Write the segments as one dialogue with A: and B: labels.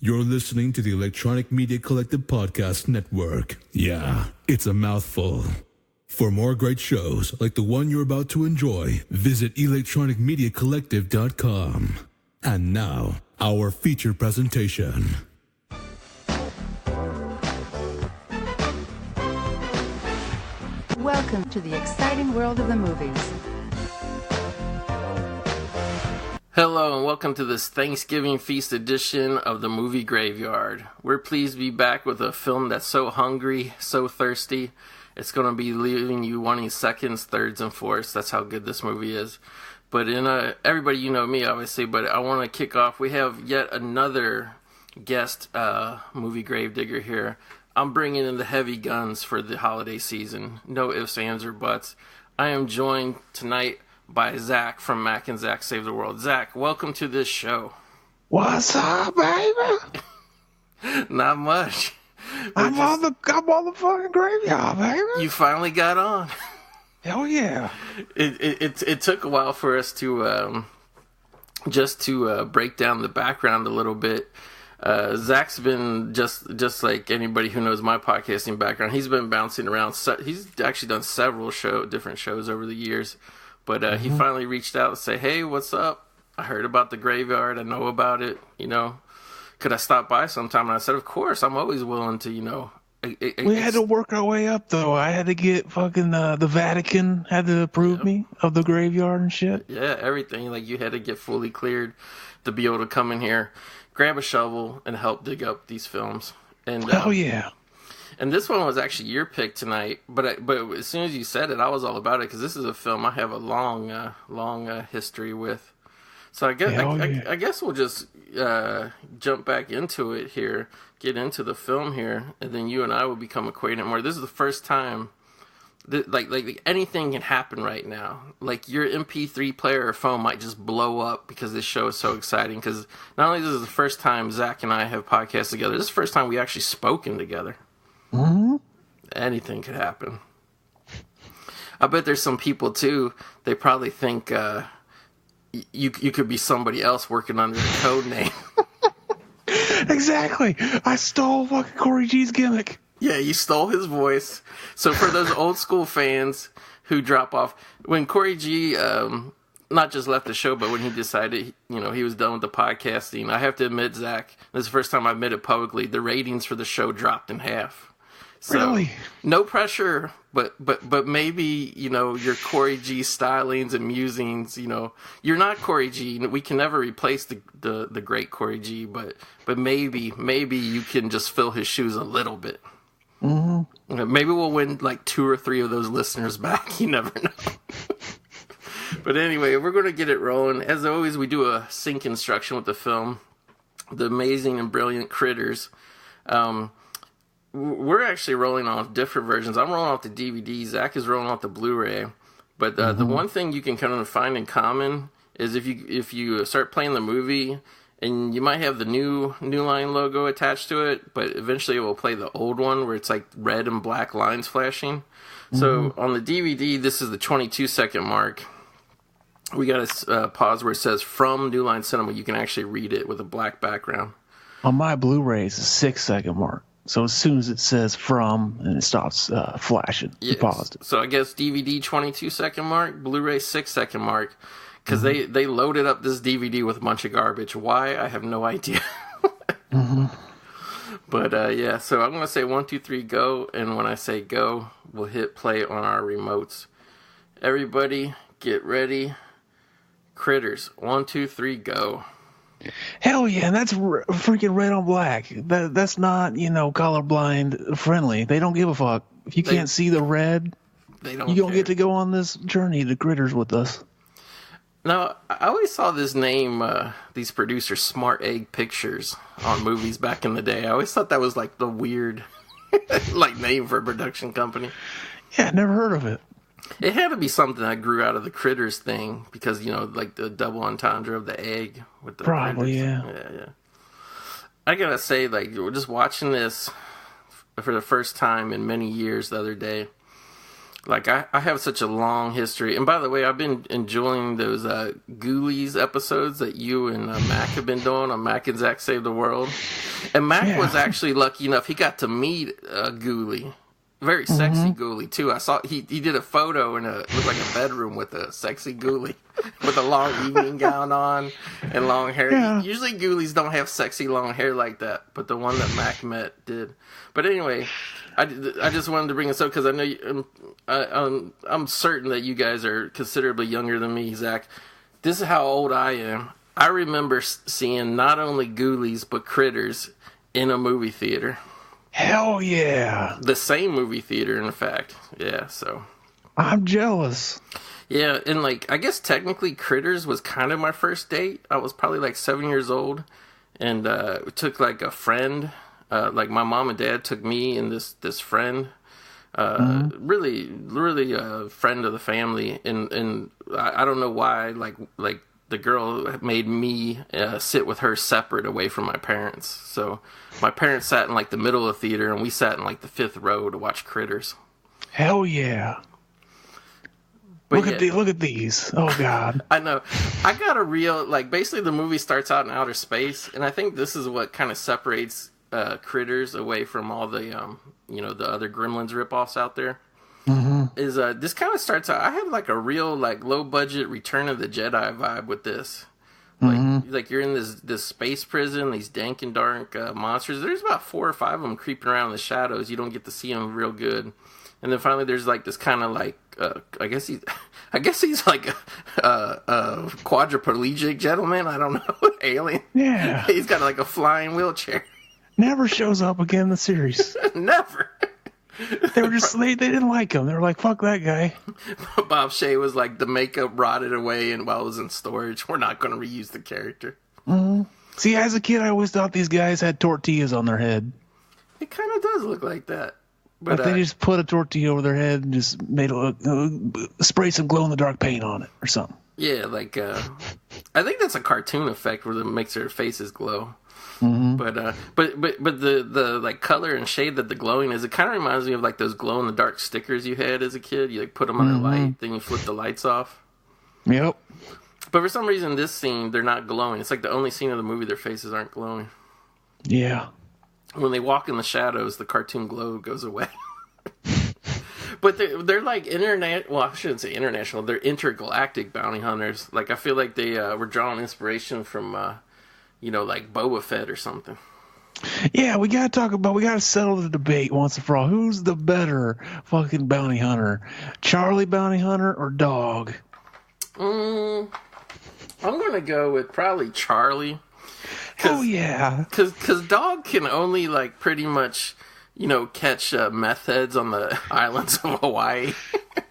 A: You're listening to the Electronic Media Collective Podcast Network. Yeah, it's a mouthful. For more great shows like the one you're about to enjoy, visit electronicmediacollective.com. And now, our feature presentation.
B: Welcome to the exciting world of the movies.
C: Hello and welcome to this Thanksgiving feast edition of the Movie Graveyard. We're pleased to be back with a film that's so hungry, so thirsty, it's going to be leaving you wanting seconds, thirds, and fourths. That's how good this movie is. But everybody, you know me, obviously, but I want to kick off. We have yet another guest movie gravedigger here. I'm bringing in the heavy guns for the holiday season. No ifs, ands, or buts. I am joined tonight by Zach from Mac and Zach Save the World. Zach, welcome to this show.
D: What's up, baby?
C: Not much.
D: I'm on the fucking graveyard, baby.
C: You finally got on.
D: Hell yeah.
C: It took a while for us to break down the background a little bit. Zach's been just like anybody who knows my podcasting background. He's been bouncing around. He's actually done several different shows over the years. But he finally reached out and said, "Hey, what's up? I heard about the graveyard. I know about it. You know, could I stop by sometime?" And I said, "Of course. I'm always willing to. You know."
D: We had to work our way up, though. I had to get fucking the Vatican had to approve me of the graveyard and shit.
C: Yeah, everything. Like you had to get fully cleared to be able to come in here, grab a shovel, and help dig up these films. And
D: hell yeah.
C: And this one was actually your pick tonight, but as soon as you said it, I was all about it because this is a film I have a long history with. So I guess we'll just jump back into it here, get into the film here, and then you and I will become acquainted more. This is the first time that like anything can happen right now. Like your MP3 player or phone might just blow up because this show is so exciting. Because not only this is the first time Zach and I have podcasted together, this is the first time we actually spoken together.
D: Mm-hmm.
C: Anything could happen. I bet there's some people too. They probably think you could be somebody else working under a code name.
D: Exactly. I stole fucking Corey G's gimmick.
C: Yeah, you stole his voice. So for those old school fans who drop off, when Corey G not just left the show, but when he decided, you know, he was done with the podcasting, I have to admit, Zach, this is the first time I admit it publicly, the ratings for the show dropped in half. So,
D: really?
C: No pressure, but maybe, you know, your Corey G stylings and musings, you know, you're not Corey G. We can never replace the great Corey G, but maybe you can just fill his shoes a little bit.
D: Mm-hmm.
C: Maybe we'll win like 2 or 3 of those listeners back. You never know. But anyway, we're going to get it rolling. As always, we do a sync instruction with the film, The Amazing and Brilliant Critters. We're actually rolling off different versions. I'm rolling off the DVD. Zach is rolling off the Blu-ray. But the one thing you can kind of find in common is if you start playing the movie, and you might have the New Line logo attached to it, but eventually it will play the old one where it's like red and black lines flashing. Mm-hmm. So on the DVD, this is the 22-second mark. We got a pause where it says from New Line Cinema. You can actually read it with a black background.
D: On my Blu-ray, it's a 6-second mark. So as soon as it says from, and it stops flashing, you paused it.
C: So I guess DVD 22-second mark, Blu-ray 6-second mark, because they loaded up this DVD with a bunch of garbage. Why? I have no idea.
D: Mm-hmm.
C: But yeah, so I'm going to say 1, 2, 3, go, and when I say go, we'll hit play on our remotes. Everybody, get ready. Critters, 1, 2, 3, go.
D: Hell yeah, and that's freaking red on black. That's not, you know, colorblind friendly. They don't give a fuck. If you can't see the red,
C: you
D: don't get to go on this journey to Critters with us.
C: Now, I always saw this name, these producers, Smart Egg Pictures, on movies back in the day. I always thought that was like the weird like name for a production company.
D: Yeah, never heard of it.
C: It had to be something that grew out of the Critters thing because, you know, like the double entendre of the egg with the
D: probably
C: critters. Yeah. I gotta say, like, we're just watching this for the first time in many years the other day. Like, I have such a long history. And by the way, I've been enjoying those Ghoulies episodes that you and Mac have been doing on Mac and Zach Save the World. And Mac was actually lucky enough, he got to meet Ghoulie. Very sexy Ghoulie, too. I saw he did a photo in it looked like a bedroom with a sexy Ghoulie with a long evening gown on and long hair.
D: Yeah.
C: Usually Ghoulies don't have sexy long hair like that, but the one that Mac met did. But anyway, I just wanted to bring this up because I know I'm certain that you guys are considerably younger than me, Zach. This is how old I am. I remember seeing not only Ghoulies but Critters in a movie theater.
D: Hell yeah.
C: The same movie theater, in fact. Yeah, so.
D: I'm jealous.
C: Yeah, and like, I guess technically Critters was kind of my first date. I was probably like 7 years old, and took like a friend. Like my mom and dad took me and this friend. Really a friend of the family, and I don't know why, like the girl made me sit with her separate away from my parents. So my parents sat in like the middle of the theater, and we sat in like the 5th row to watch Critters.
D: Hell yeah.
C: But
D: Look at these. Oh God.
C: I know. I got a real, like, basically the movie starts out in outer space, and I think this is what kind of separates Critters away from all the the other Gremlins ripoffs out there. Is this kind of starts out, I have like a real like low budget Return of the Jedi vibe with this. Like you're in this space prison, these dank and dark monsters. There's about 4 or 5 of them creeping around in the shadows. You don't get to see them real good. And then finally there's like this kind of like I guess he's like a quadriplegic gentleman. I don't know, alien.
D: Yeah.
C: He's got like a flying wheelchair.
D: Never shows up again in the series.
C: Never.
D: They were just they didn't like him. They were like, fuck that guy.
C: Bob Shea was like, the makeup rotted away and while it was in storage, we're not going to reuse the character.
D: See, as a kid, I always thought these guys had tortillas on their head.
C: It kind of does look like that. But
D: Like they just put a tortilla over their head and just made it look, spray some glow-in-the-dark paint on it or something.
C: yeah, like I think that's a cartoon effect where it makes their faces glow. But the like color and shade that the glowing is, it kind of reminds me of like those glow in the dark stickers you had as a kid. You like put them under light, then you flip the lights off.
D: Yep.
C: But for some reason, this scene they're not glowing. It's like the only scene of the movie their faces aren't glowing.
D: Yeah.
C: When they walk in the shadows, the cartoon glow goes away. But they're like well, I shouldn't say international. They're intergalactic bounty hunters. Like I feel like they were drawing inspiration from like Boba Fett or something.
D: Yeah, we gotta settle the debate once and for all. Who's the better fucking bounty hunter? Charlie bounty hunter or Dog?
C: I'm gonna go with probably Charlie.
D: Oh yeah.
C: Cause Dog can only like pretty much, catch meth heads on the islands of Hawaii.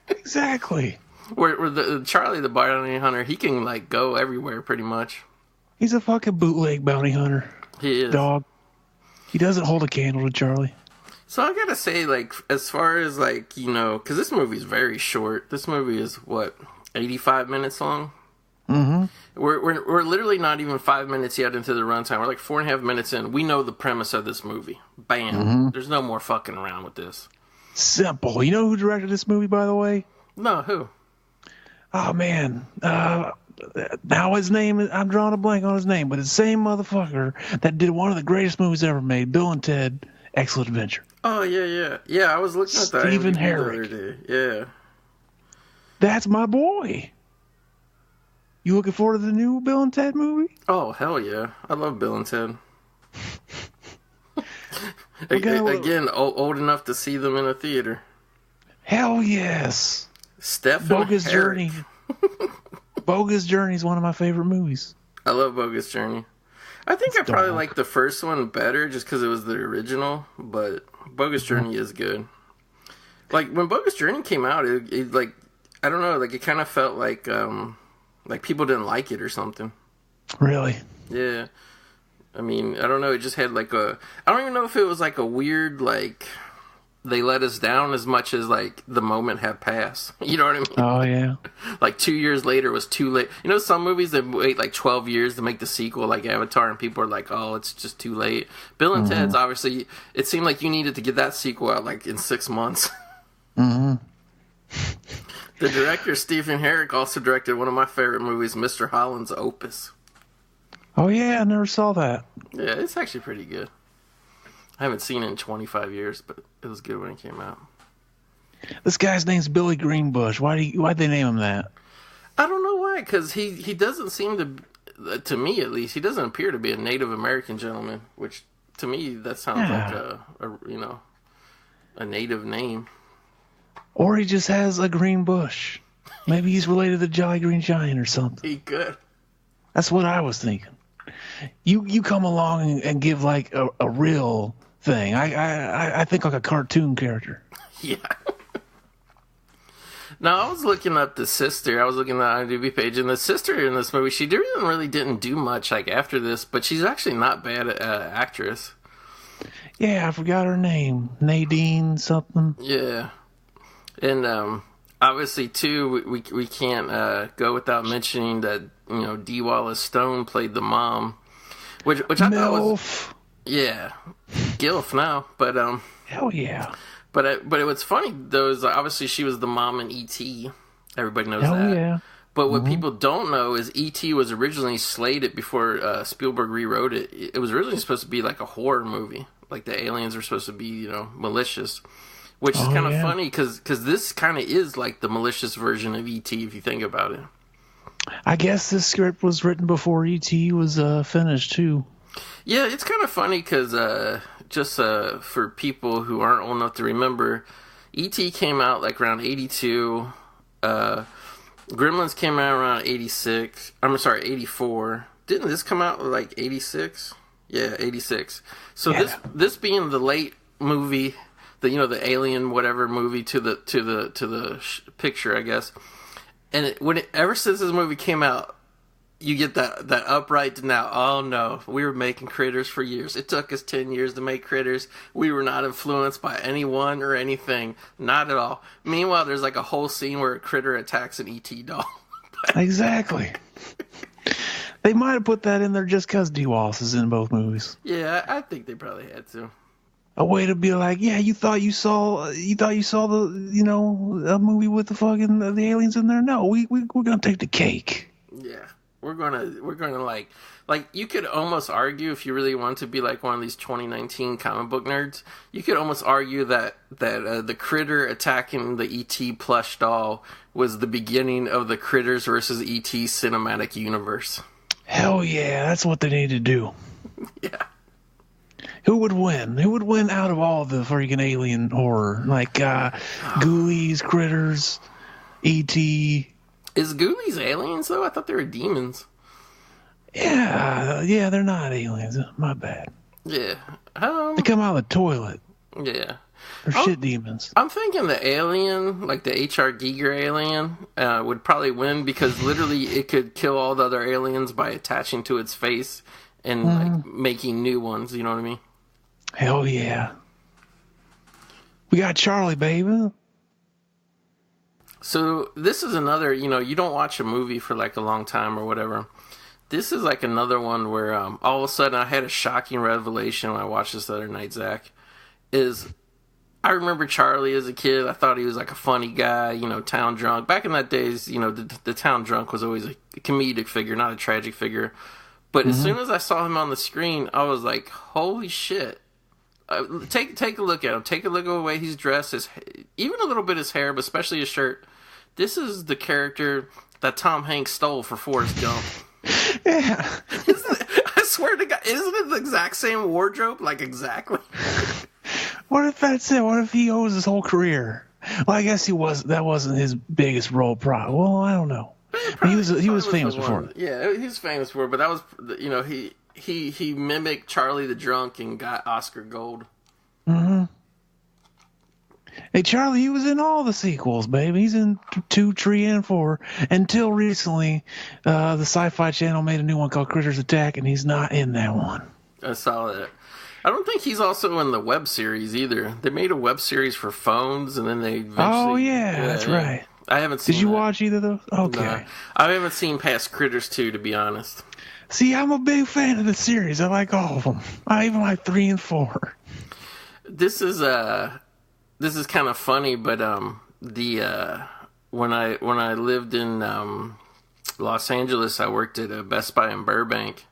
D: Exactly.
C: Where the Charlie the bounty hunter, he can like go everywhere pretty much.
D: He's a fucking bootleg bounty hunter.
C: He is.
D: Dog. He doesn't hold a candle to Charlie.
C: So I gotta say, like, as far as like, because this movie's very short. This movie is what, 85 minutes long? We're literally not even 5 minutes yet into the runtime. We're like 4.5 minutes in. We know the premise of this movie. Bam. There's no more fucking around with this.
D: Simple. You know who directed this movie, by the way?
C: No, who?
D: Oh man. Now his name is, I'm drawing a blank on his name, but it's the same motherfucker that did one of the greatest movies ever made, Bill and Ted, Excellent Adventure.
C: Oh yeah. I was looking at that
D: Stephen
C: IMDb
D: Herrick.
C: the other day. Yeah.
D: That's my boy. You looking forward to the new Bill and Ted movie?
C: Oh hell yeah! I love Bill and Ted. Again, old enough to see them in a theater.
D: Hell yes.
C: Stephen
D: Bogus
C: Herrick.
D: Journey. Bogus Journey is one of my favorite movies.
C: I love Bogus Journey. I think I probably like the first one better just because it was the original, but Bogus Journey is good. Like, when Bogus Journey came out, it like, I don't know, like, it kind of felt like people didn't like it or something.
D: Really?
C: Yeah. I mean, I don't know, it just had like I don't even know if it was like a weird, like, they let us down as much as like the moment had passed. You know what I mean?
D: Oh yeah.
C: Like 2 years later was too late. Some movies that wait like 12 years to make the sequel, like Avatar, and people are like, "Oh, it's just too late." Bill and Ted's obviously. It seemed like you needed to get that sequel out like in 6 months. The director Stephen Herrick also directed one of my favorite movies, Mr. Holland's Opus.
D: Oh yeah, I never saw that.
C: Yeah, it's actually pretty good. I haven't seen it in 25 years, but it was good when it came out.
D: This guy's name's Billy Greenbush. Why'd they name him that?
C: I don't know why, because he doesn't seem to me at least, he doesn't appear to be a Native American gentleman, which to me that sounds like a native name. Or
D: he just has a green bush. Maybe he's related to the Jolly Green Giant or something.
C: He could.
D: That's what I was thinking. You come along and give like a real thing. I think like a cartoon character.
C: Yeah. Now, I was looking up the sister. I was looking at the IMDb page, and the sister in this movie, she really didn't do much like after this, but she's actually not bad actress.
D: Yeah, I forgot her name. Nadine something.
C: Yeah. And obviously, too, we can't go without mentioning that, Dee Wallace Stone played the mom, which I thought was... Yeah. Gilf now, but...
D: Hell yeah.
C: But it was funny, though, is obviously she was the mom in E.T. Everybody knows
D: Hell
C: that.
D: Yeah.
C: But what people don't know is E.T. was originally slated before Spielberg rewrote it. It was originally supposed to be like a horror movie. Like the aliens were supposed to be, malicious. Which is kind of funny because this kind of is like the malicious version of E.T. if you think about it.
D: I guess this script was written before E.T. was finished, too.
C: Yeah, it's kind of funny because... just for people who aren't old enough to remember, E.T. came out like around 82. Gremlins came out around 86. I'm sorry, 84. Didn't this come out like 86? Yeah, 86. So this being the late movie, the alien whatever movie to the picture, I guess. And ever since this movie came out, you get that upright to now, oh no, we were making Critters for years. It took us 10 years to make Critters. We were not influenced by anyone or anything. Not at all. Meanwhile, there's like a whole scene where a critter attacks an E.T. doll.
D: Exactly. They might have put that in there just because Dee Wallace is in both movies.
C: Yeah, I think they probably had to.
D: A way to be like, yeah, you thought you saw the, a movie with the fucking the aliens in there? No, we're gonna take the cake.
C: Yeah. We're gonna like you could almost argue, if you really want to be like one of these 2019 comic book nerds, you could almost argue that the critter attacking the E.T. plush doll was the beginning of the Critters versus E.T. cinematic universe.
D: Hell yeah, that's what they need to do.
C: Yeah.
D: Who would win? Who would win out of all the freaking alien horror? Like Ghoulies, Critters, E.T.
C: Is Ghoulies aliens, though? I thought they were demons.
D: Yeah, they're not aliens. My bad.
C: Yeah.
D: They come out of the toilet.
C: Yeah.
D: They're shit demons.
C: I'm thinking the alien, like the H.R. Giger alien, would probably win because literally it could kill all the other aliens by attaching to its face and like making new ones, you know what I mean?
D: Hell yeah. We got Charlie, baby.
C: So this is another, you don't watch a movie for like a long time or whatever. This is like another one where all of a sudden I had a shocking revelation when I watched this the other night, Zach. I remember Charlie as a kid. I thought he was like a funny guy, town drunk. Back in that days, the town drunk was always a comedic figure, not a tragic figure. But as soon as I saw him on the screen, I was like, holy shit. Take a look at him. Take a look at the way he's dressed. Even a little bit his hair, but especially his shirt. This is the character that Tom Hanks stole for Forrest Gump.
D: Yeah.
C: I swear to God, isn't it the exact same wardrobe? Like, exactly.
D: What if that's it? What if he owes his whole career? Well, I guess that wasn't his biggest role. Well, I don't know. He was famous before.
C: Yeah, he was famous for it, but that was, he mimicked Charlie the Drunk and got Oscar Gold.
D: Mm-hmm. Hey, Charlie, he was in all the sequels, baby. He's in 2, 3, and 4. Until recently, the Sci-Fi Channel made a new one called Critters Attack, and he's not in that one.
C: I saw that. I don't think he's also in the web series either. They made a web series for phones, and then they eventually...
D: Oh, yeah, that's right.
C: I haven't seen
D: Did you watch either of those? Okay.
C: No, I haven't seen past Critters 2, to be honest.
D: See, I'm a big fan of the series. I like all of them. I even like 3 and 4.
C: This is kind of funny, but when I lived in Los Angeles, I worked at a Best Buy in Burbank,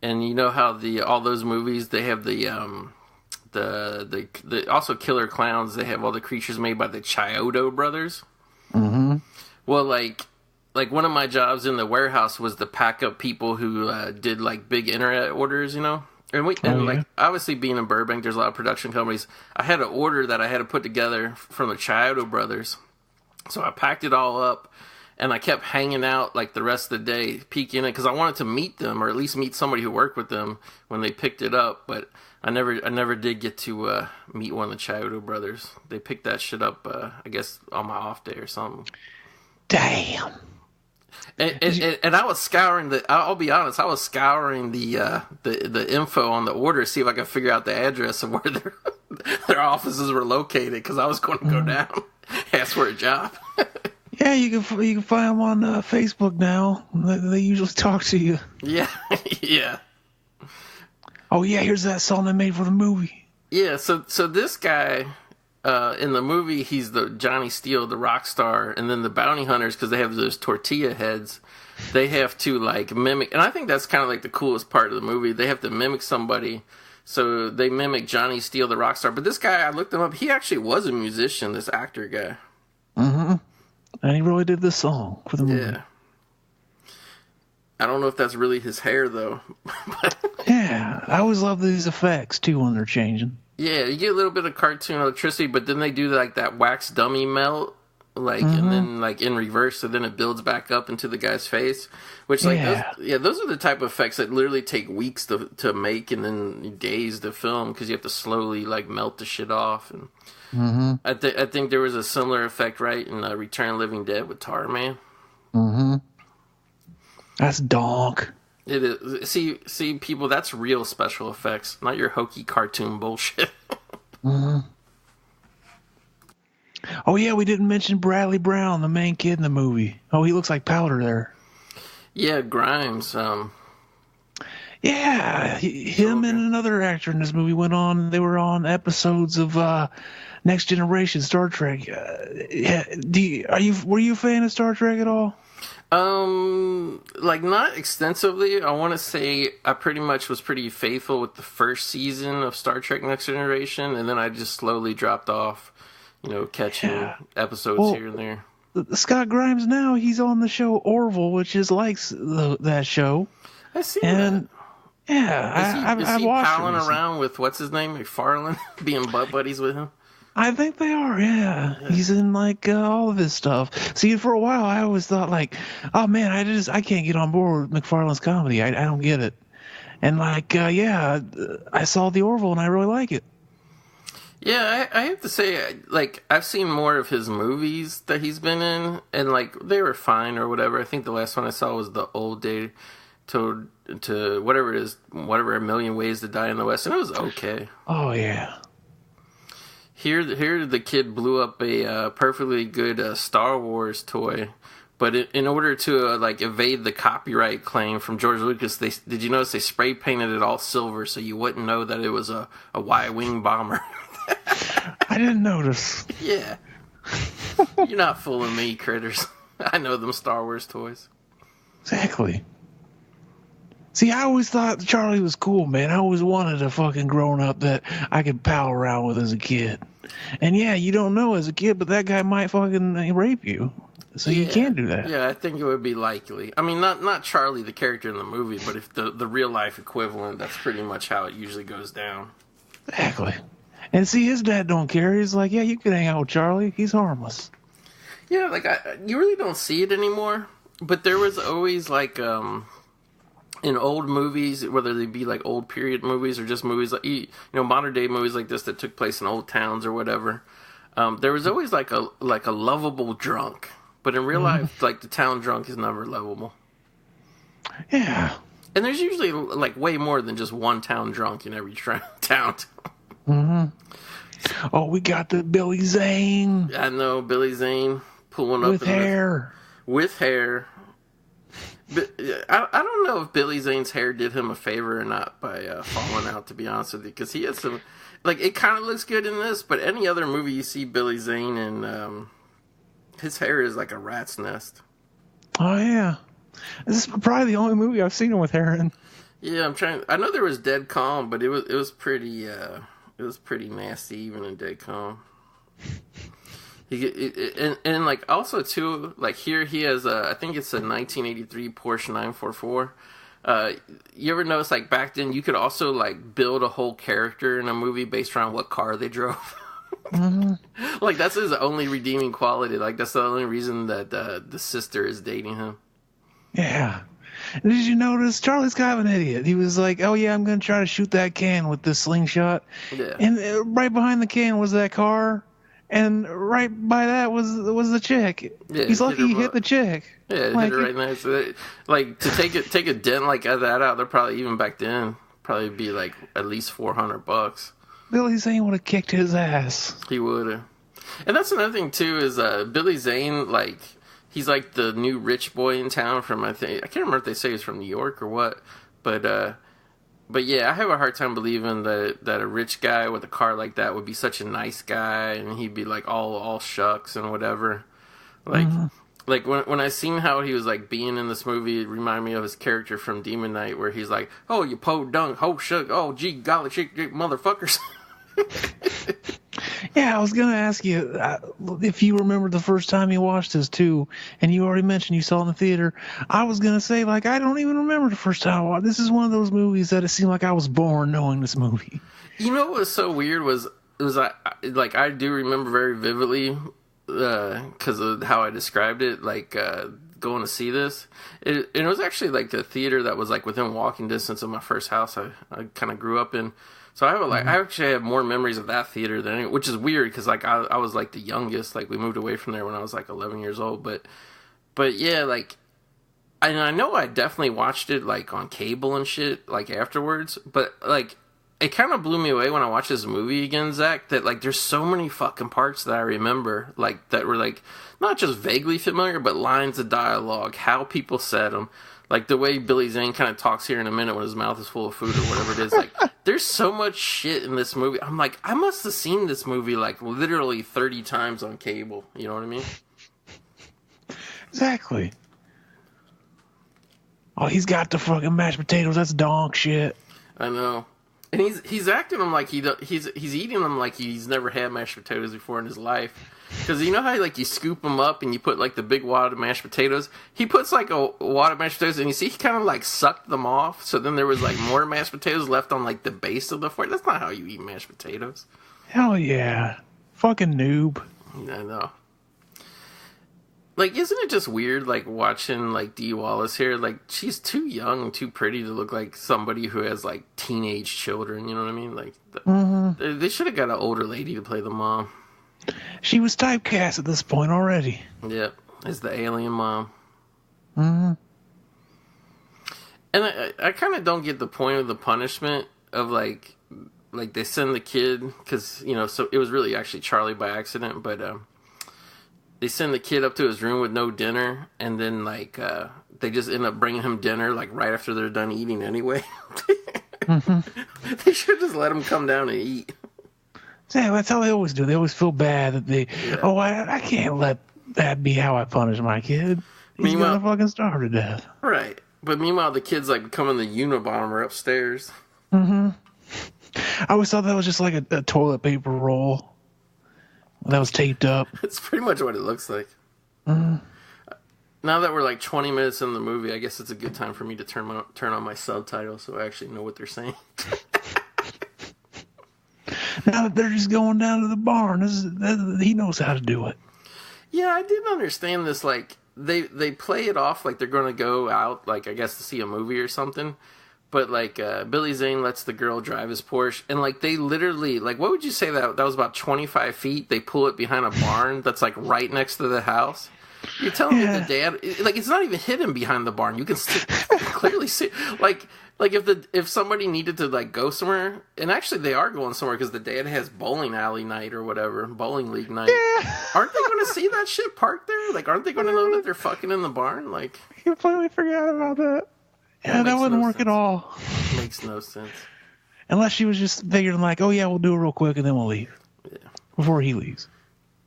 C: and you know how all those movies, they have the the also Killer Clowns. They have all the creatures made by the Chiodo brothers.
D: Mm-hmm.
C: Well, like one of my jobs in the warehouse was to pack up people who did like big internet orders, you know. And like obviously being in Burbank, there's a lot of production companies. I had an order that I had to put together from the Chiodo brothers, so I packed it all up, and I kept hanging out like the rest of the day, peeking in because I wanted to meet them or at least meet somebody who worked with them when they picked it up. But I never did get to meet one of the Chiodo brothers. They picked that shit up, I guess, on my off day or something.
D: Damn.
C: And I was scouring I'll be honest, I was scouring the info on the order to see if I could figure out the address of where their offices were located because I was going to go down, ask for a job.
D: Yeah, you can find them on Facebook now. They usually talk to you.
C: Yeah, yeah.
D: Oh yeah, here's that song they made for the movie.
C: Yeah, so this guy. In the movie, he's the Johnny Steele, the rock star, and then the bounty hunters, because they have those tortilla heads, they have to like mimic, and I think that's kind of like the coolest part of the movie. They have to mimic somebody, so they mimic Johnny Steele, the rock star. But this guy, I looked him up. He actually was a musician, this actor guy.
D: Mm-hmm. And he really did this song for the movie.
C: Yeah. I don't know if that's really his hair though.
D: Yeah, I always love these effects too when they're changing.
C: Yeah, you get a little bit of cartoon electricity, but then they do like that wax dummy melt, like, and then like in reverse, so then it builds back up into the guy's face. Which, like, those are the type of effects that literally take weeks to make and then days to film because you have to slowly like melt the shit off. And I think there was a similar effect right in Return of the Living Dead with Tar Man.
D: Mm-hmm. That's donk.
C: It is. See, people, that's real special effects, not your hokey cartoon bullshit.
D: Mm-hmm. Oh, yeah, we didn't mention Bradley Brown, the main kid in the movie. Oh, he looks like Powder there.
C: Yeah, Grimes.
D: Yeah, him and another actor in this movie they were on episodes of Next Generation Star Trek. Were you a fan of Star Trek at all?
C: Like not extensively. I want to say I pretty much was pretty faithful with the first season of Star Trek Next Generation, and then I just slowly dropped off, catching episodes here and there.
D: Scott Grimes now, he's on the show Orville, which is like that show.
C: I see
D: that. Yeah,
C: is he palling around with what's his name, McFarlane, being butt buddies with him? I
D: think they are, yeah. He's in like all of his stuff. See, for a while I always thought like, oh man, I can't get on board with McFarlane's comedy. I don't get it. And like, I saw the Orville and I really like it.
C: Yeah, I have to say, like, I've seen more of his movies that he's been in, and like they were fine or whatever. I think the last one I saw was The Old Day to whatever it is, whatever, A Million Ways to Die in the West, and it was okay.
D: Oh yeah.
C: Here, the kid blew up a perfectly good Star Wars toy, but in order to like evade the copyright claim from George Lucas, did you notice they spray painted it all silver so you wouldn't know that it was a Y-wing bomber?
D: I didn't notice.
C: Yeah, you're not fooling me, critters. I know them Star Wars toys.
D: Exactly. See, I always thought Charlie was cool, man. I always wanted a fucking grown-up that I could pal around with as a kid. And yeah, you don't know as a kid, but that guy might fucking rape you. So you can't do that.
C: Yeah, I think it would be likely. I mean, not Charlie, the character in the movie, but if the real-life equivalent, that's pretty much how it usually goes down.
D: Exactly. And see, his dad don't care. He's like, yeah, you can hang out with Charlie. He's harmless.
C: Yeah, like, you really don't see it anymore. But there was always, like, in old movies, whether they be like old period movies or just movies like modern day movies like this that took place in old towns or whatever, there was always like a lovable drunk, but in real life, like the town drunk is never lovable.
D: Yeah,
C: and there's usually like way more than just one town drunk in every town.
D: Oh, we got the Billy Zane.
C: I know, Billy Zane pulling up
D: with hair.
C: With hair. But I don't know if Billy Zane's hair did him a favor or not by falling out, to be honest with you, because he had some, like, it kind of looks good in this, but any other movie you see Billy Zane in, his hair is like a rat's nest.
D: Oh yeah, this is probably the only movie I've seen him with hair in.
C: Yeah, I know there was Dead Calm, but it was pretty It was pretty nasty, even in Dead Calm. And like also too, like here he has I think it's a 1983 Porsche 944. You ever notice like back then you could also like build a whole character in a movie based around what car they drove. Like that's his only redeeming quality. Like that's the only reason that the sister is dating him.
D: Yeah. Did you notice Charlie's kind of an idiot? He was like, "Oh yeah, I'm gonna try to shoot that can with this slingshot," and right behind the can was that car, and right by that was the chick. Yeah, he's lucky he hit the chick.
C: Yeah, like, hit her right nice. Like to take a dent like that out, they're probably even back then probably be like at least $400.
D: Billy Zane would have kicked his ass.
C: He would have. And that's another thing too is Billy Zane, like he's like the new rich boy in town from I can't remember if they say he's from New York or what, but yeah, I have a hard time believing that a rich guy with a car like that would be such a nice guy and he'd be like all shucks and whatever. Like like when I seen how he was like being in this movie, it reminded me of his character from Demon Knight where he's like, "Oh, you podunk, oh shuck, oh gee golly chick motherfuckers."
D: Yeah, I was going to ask you if you remember the first time you watched this too, and you already mentioned you saw it in the theater. I was going to say, like, I don't even remember the first time I watched. This is one of those movies that it seemed like I was born knowing this movie.
C: You know what was so weird was I do remember very vividly because of how I described it, like going to see this. And it was actually like the theater that was like within walking distance of my first house I kind of grew up in. So I have I actually have more memories of that theater than anyone, which is weird because like I was like the youngest. Like we moved away from there when I was like 11 years old. But yeah, like I know I definitely watched it like on cable and shit like afterwards. But like it kind of blew me away when I watched this movie again, Zach. That like there's so many fucking parts that I remember like that were like not just vaguely familiar, but lines of dialogue, how people said them. Like, the way Billy Zane kind of talks here in a minute when his mouth is full of food or whatever it is. Like, there's so much shit in this movie. I'm like, I must have seen this movie, like, literally 30 times on cable. You know what I mean?
D: Exactly. Oh, he's got the fucking mashed potatoes. That's donk shit.
C: I know. And he's acting them like he's eating them like he's never had mashed potatoes before in his life. Because you know how like you scoop them up and you put like the big wad of mashed potatoes? He puts like a wad of mashed potatoes and you see he kind of like sucked them off. So then there was like more mashed potatoes left on like the base of the fork. That's not how you eat mashed potatoes.
D: Hell yeah. Fucking noob.
C: I know. Like, isn't it just weird, like, watching, like, Dee Wallace here? Like, she's too young and too pretty to look like somebody who has, like, teenage children, you know what I mean? Like, they should have got an older lady to play the mom.
D: She was typecast at this point already.
C: Yep, as the alien mom.
D: Mm-hmm.
C: And I kind of don't get the point of the punishment of, like they send the kid, because, you know, so it was really actually Charlie by accident, but, they send the kid up to his room with no dinner, and then, like, they just end up bringing him dinner, like, right after they're done eating anyway. They should just let him come down and eat.
D: Yeah, that's how they always do. They always feel bad that I can't let that be how I punish my kid. He's gonna fucking starve to death.
C: Right. But meanwhile, the kid's, like, becoming the Unabomber upstairs.
D: Mm-hmm. I always thought that was just like a toilet paper roll that was taped up.
C: It's pretty much what it looks like.
D: Mm-hmm.
C: Now that we're like 20 minutes in the movie, I guess it's a good time for me to turn on my subtitles so I actually know what they're saying.
D: Now that they're just going down to the barn, he knows how to do it.
C: Yeah, I didn't understand this. Like, they play it off like they're going to go out, like, I guess to see a movie or something. But, like, Billy Zane lets the girl drive his Porsche. And, like, they literally, like, what would you say that was about 25 feet? They pull it behind a barn that's, like, right next to the house. You're telling me the dad, like, it's not even hidden behind the barn. You can clearly see, like if somebody needed to, like, go somewhere, and actually they are going somewhere because the dad has bowling alley night or whatever, bowling league night. Yeah. Aren't they going to see that shit parked there? Like, aren't they going to know that they're fucking in the barn? Like,
D: I completely forgot about that. Yeah, that wouldn't work at all.
C: Makes no sense.
D: Unless she was just figuring like, oh yeah, we'll do it real quick and then we'll leave. Yeah. Before he leaves.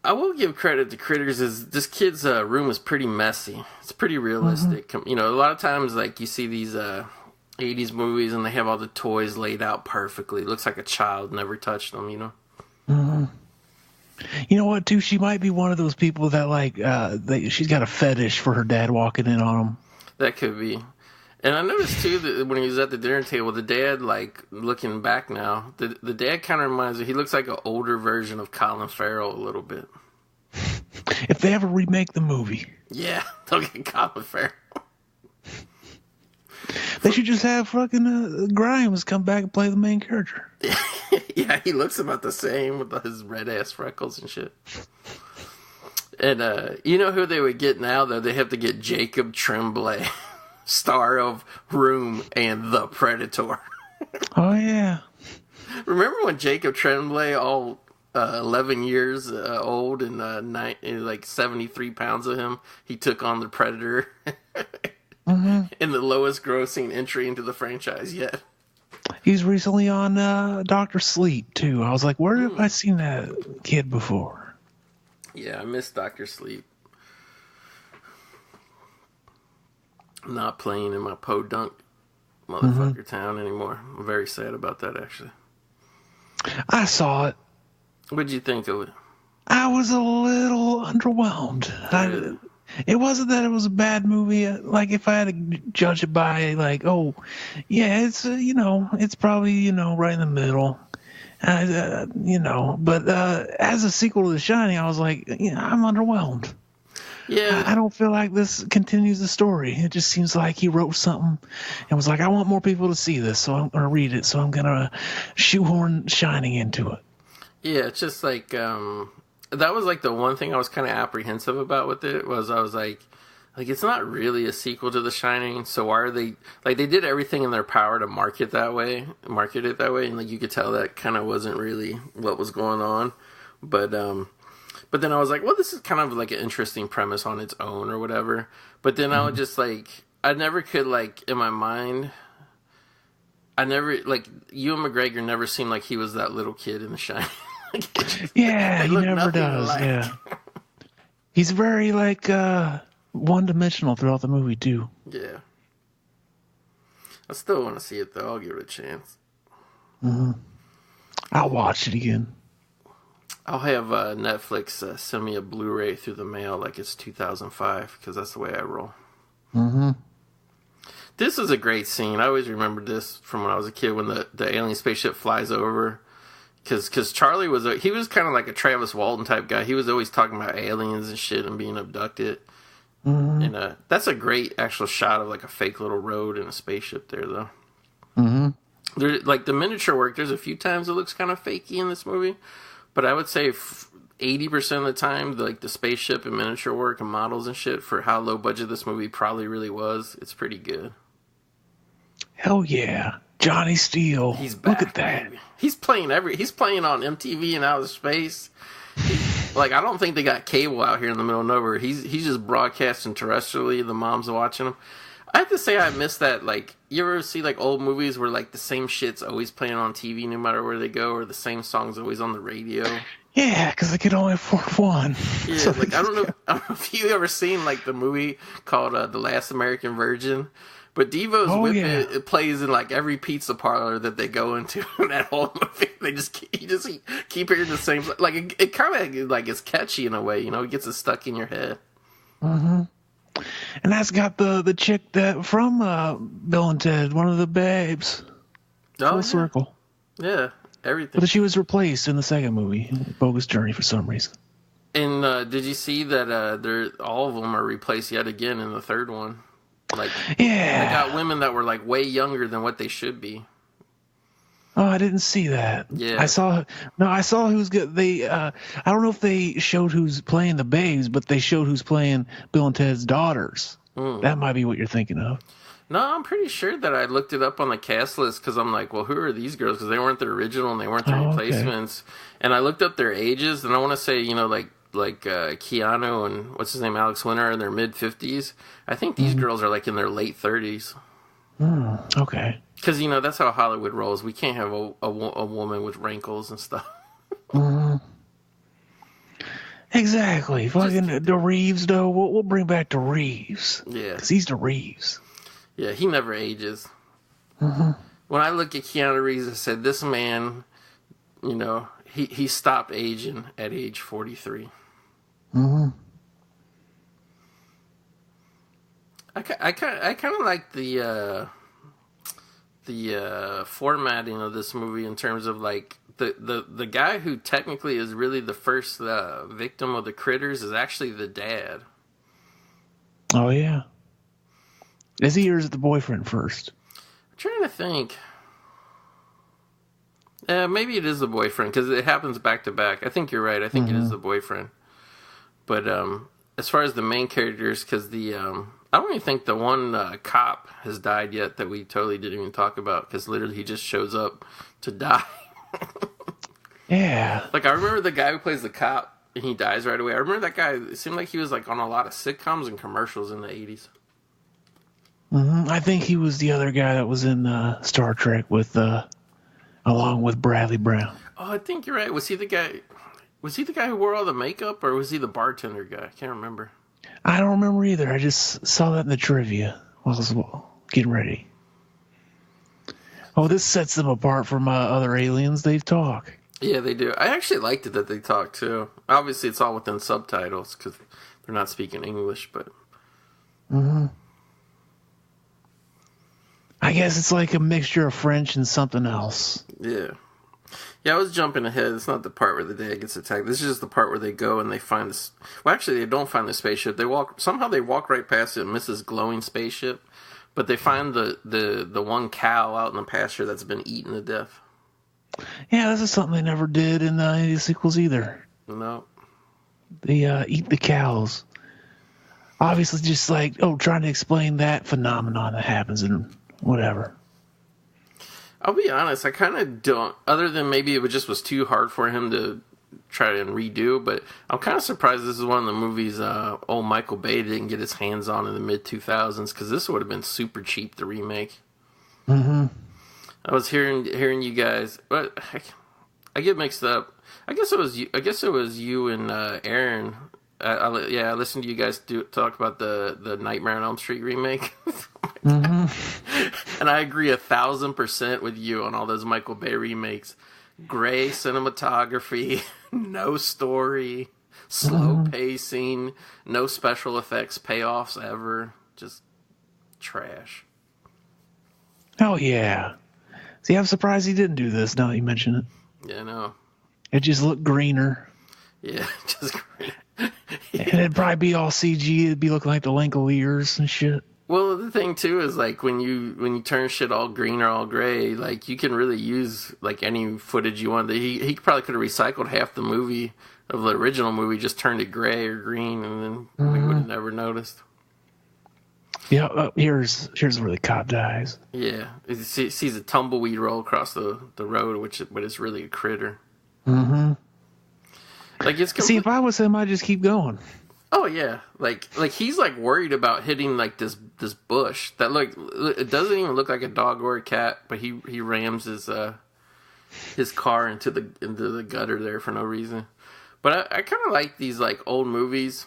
C: I will give credit to Critters is this kid's room is pretty messy. It's pretty realistic. Mm-hmm. You know, a lot of times like you see these 80s movies, and they have all the toys laid out perfectly. It looks like a child never touched them, you know?
D: Mm-hmm. You know what, too? She might be one of those people that, like, she's got a fetish for her dad walking in on them.
C: That could be. And I noticed, too, that when he was at the dinner table, the dad, like, looking back now, the dad kind of reminds me, he looks like an older version of Colin Farrell a little bit.
D: If they ever remake the movie.
C: Yeah, they'll get Colin Farrell.
D: They should just have fucking Grimes come back and play the main character.
C: Yeah, he looks about the same with his red-ass freckles and shit. And you know who they would get now, though? They have to get Jacob Tremblay, star of Room and The Predator.
D: Oh, yeah.
C: Remember when Jacob Tremblay, all 11 years old and like 73 pounds of him, he took on The Predator in the lowest grossing entry into the franchise yet.
D: He's recently on Dr. Sleep, too. I was like, where have I seen that kid before?
C: Yeah, I miss Dr. Sleep. I'm not playing in my podunk motherfucker town anymore. I'm very sad about that, actually.
D: I saw it.
C: What'd you think of it?
D: I was a little underwhelmed. It wasn't that it was a bad movie. Like, if I had to judge it by, like, oh, yeah, it's, it's probably, right in the middle. But as a sequel to The Shining, I was like, I'm underwhelmed.
C: Yeah.
D: I don't feel like this continues the story. It just seems like he wrote something and was like, I want more people to see this, or read it, so I'm going to shoehorn Shining into it.
C: Yeah, it's just like, that was like the one thing I was kind of apprehensive about with it, was I was like, it's not really a sequel to The Shining, so why are they, like, they did everything in their power to market it that way, and like you could tell that kind of wasn't really what was going on, but then I was like, well, this is kind of like an interesting premise on its own or whatever, but then I would just like, I never could, like, in my mind, Ewan McGregor never seemed like he was that little kid in The Shining.
D: Yeah, he never does.
C: Alike.
D: Yeah, he's very like one-dimensional throughout the movie too.
C: Yeah, I still want to see it though. I'll give it a chance.
D: I'll watch it again.
C: I'll have Netflix send me a Blu-ray through the mail like it's 2005, because that's the way I roll. This is a great scene. I always remember this from when I was a kid, when the alien spaceship flies over. Because Charlie was kind of like a Travis Walton type guy. He was always talking about aliens and shit and being abducted. And that's a great actual shot of like a fake little road and a spaceship there, though. There, like the miniature work, there's a few times it looks kind of fakey in this movie, but I would say 80% of the time, like the spaceship and miniature work and models and shit, for how low budget this movie probably really was, it's pretty good. Hell
D: yeah. Johnny Steele.
C: He's back.
D: Look at that.
C: Baby. He's playing on MTV and Outer Space. Like, I don't think they got cable out here in the middle of nowhere. He's just broadcasting terrestrially. The mom's watching him. I have to say I miss that. Like, you ever see like old movies where like the same shit's always playing on TV no matter where they go, or the same song's always on the radio?
D: Yeah, because they could only afford one.
C: Yeah, so like I don't know if you ever seen like the movie called The Last American Virgin. But Devo's it plays in like every pizza parlor that they go into in that whole movie. They just keep hearing the same. Like it kind of like it's catchy in a way, it gets it stuck in your head.
D: And that's got the chick that from Bill and Ted, one of the babes. Full circle.
C: Yeah, everything.
D: But she was replaced in the second movie, Bogus Journey, for some reason.
C: And did you see that? All of them are replaced yet again in the third one. Like,
D: yeah,
C: they got women that were like way younger than what they should be.
D: Oh, I didn't see that.
C: Yeah,
D: I saw who's good. They, I don't know if they showed who's playing the babes, but they showed who's playing Bill and Ted's daughters. That might be what you're thinking of.
C: No, I'm pretty sure that I looked it up on the cast list because I'm like, well, who are these girls? Because they weren't the original and they weren't the replacements. Okay. And I looked up their ages, and I want to say, like Keanu and what's his name, Alex Winter, are in their mid-50s. I think these girls are like in their late 30s.
D: Okay.
C: Because, that's how Hollywood rolls. We can't have a woman with wrinkles and stuff.
D: Exactly. Fucking the Reeves, though. We'll bring back the Reeves.
C: Yeah.
D: Because he's the Reeves.
C: Yeah, he never ages. When I look at Keanu Reeves, I said, this man, he stopped aging at age 43. I kind of like the formatting of this movie in terms of like the guy who technically is really the first victim of the critters is actually the dad.
D: Oh yeah. Is he or is it the boyfriend first?
C: I'm trying to think. Maybe it is the boyfriend because it happens back to back. I think you're right. I think it is the boyfriend. But as far as the main characters, because I don't even think the one cop has died yet that we totally didn't even talk about because literally he just shows up to die.
D: Yeah.
C: Like, I remember the guy who plays the cop and he dies right away. I remember that guy, it seemed like he was like on a lot of sitcoms and commercials in the 80s.
D: I think he was the other guy that was in Star Trek with, along with Bradley Brown.
C: Oh, I think you're right. Was he the guy who wore all the makeup or was he the bartender guy? I can't remember.
D: I don't remember either. I just saw that in the trivia while I was getting ready. Oh, this sets them apart from other aliens. They talk.
C: Yeah, they do. I actually liked it that they talk too. Obviously, it's all within subtitles because they're not speaking English, but...
D: I guess it's like a mixture of French and something else.
C: Yeah. Yeah, I was jumping ahead. It's not the part where the dad gets attacked. This is just the part where they go and they find this... Well, actually, they don't find the spaceship. Somehow they walk right past it and miss this glowing spaceship. But they find the one cow out in the pasture that's been eaten to death.
D: Yeah, this is something they never did in any of the sequels either.
C: No.
D: They eat the cows. Obviously just like, trying to explain that phenomenon that happens in whatever.
C: I'll be honest, I kind of don't, other than maybe it was too hard for him to try and redo, but I'm kind of surprised this is one of the movies old Michael Bay didn't get his hands on in the mid-2000s, because this would have been super cheap to remake. I was hearing you guys, but I get mixed up. I guess it was you and Aaron. I listened to you guys talk about the Nightmare on Elm Street remake. And I agree 1,000% with you on all those Michael Bay remakes. Gray cinematography, no story, slow pacing, no special effects payoffs ever, just trash.
D: Oh yeah. See, I'm surprised he didn't do this now that you mention it.
C: Yeah, I know.
D: It just looked greener.
C: Yeah, just green.
D: And it'd probably be all CG. It'd be looking like the Langoliers and shit.
C: Well, the thing too is like when you turn shit all green or all gray, like you can really use like any footage you want. He probably could have recycled half the movie of the original movie, just turned it gray or green, and then we would have never noticed.
D: Yeah, here's where the cop dies.
C: Yeah, he sees a tumbleweed roll across the road, but it's really a critter.
D: Like
C: it's
D: see, if I was him, I'd just keep going.
C: Oh yeah, like he's like worried about hitting like this bush that it doesn't even look like a dog or a cat, but he rams his car into the gutter there for no reason. But I kind of like these like old movies,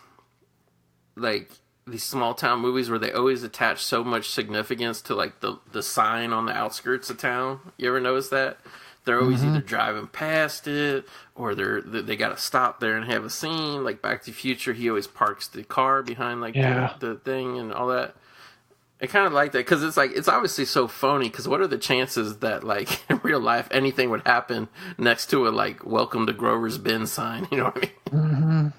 C: like these small town movies where they always attach so much significance to like the sign on the outskirts of town. You ever notice that? They're always either driving past it or they got to stop there and have a scene. Like Back to the Future, he always parks the car behind like the thing and all that. I kind of like that because it's obviously so phony. Because what are the chances that like in real life anything would happen next to a like "Welcome to Grover's Bend" sign? You know what I mean?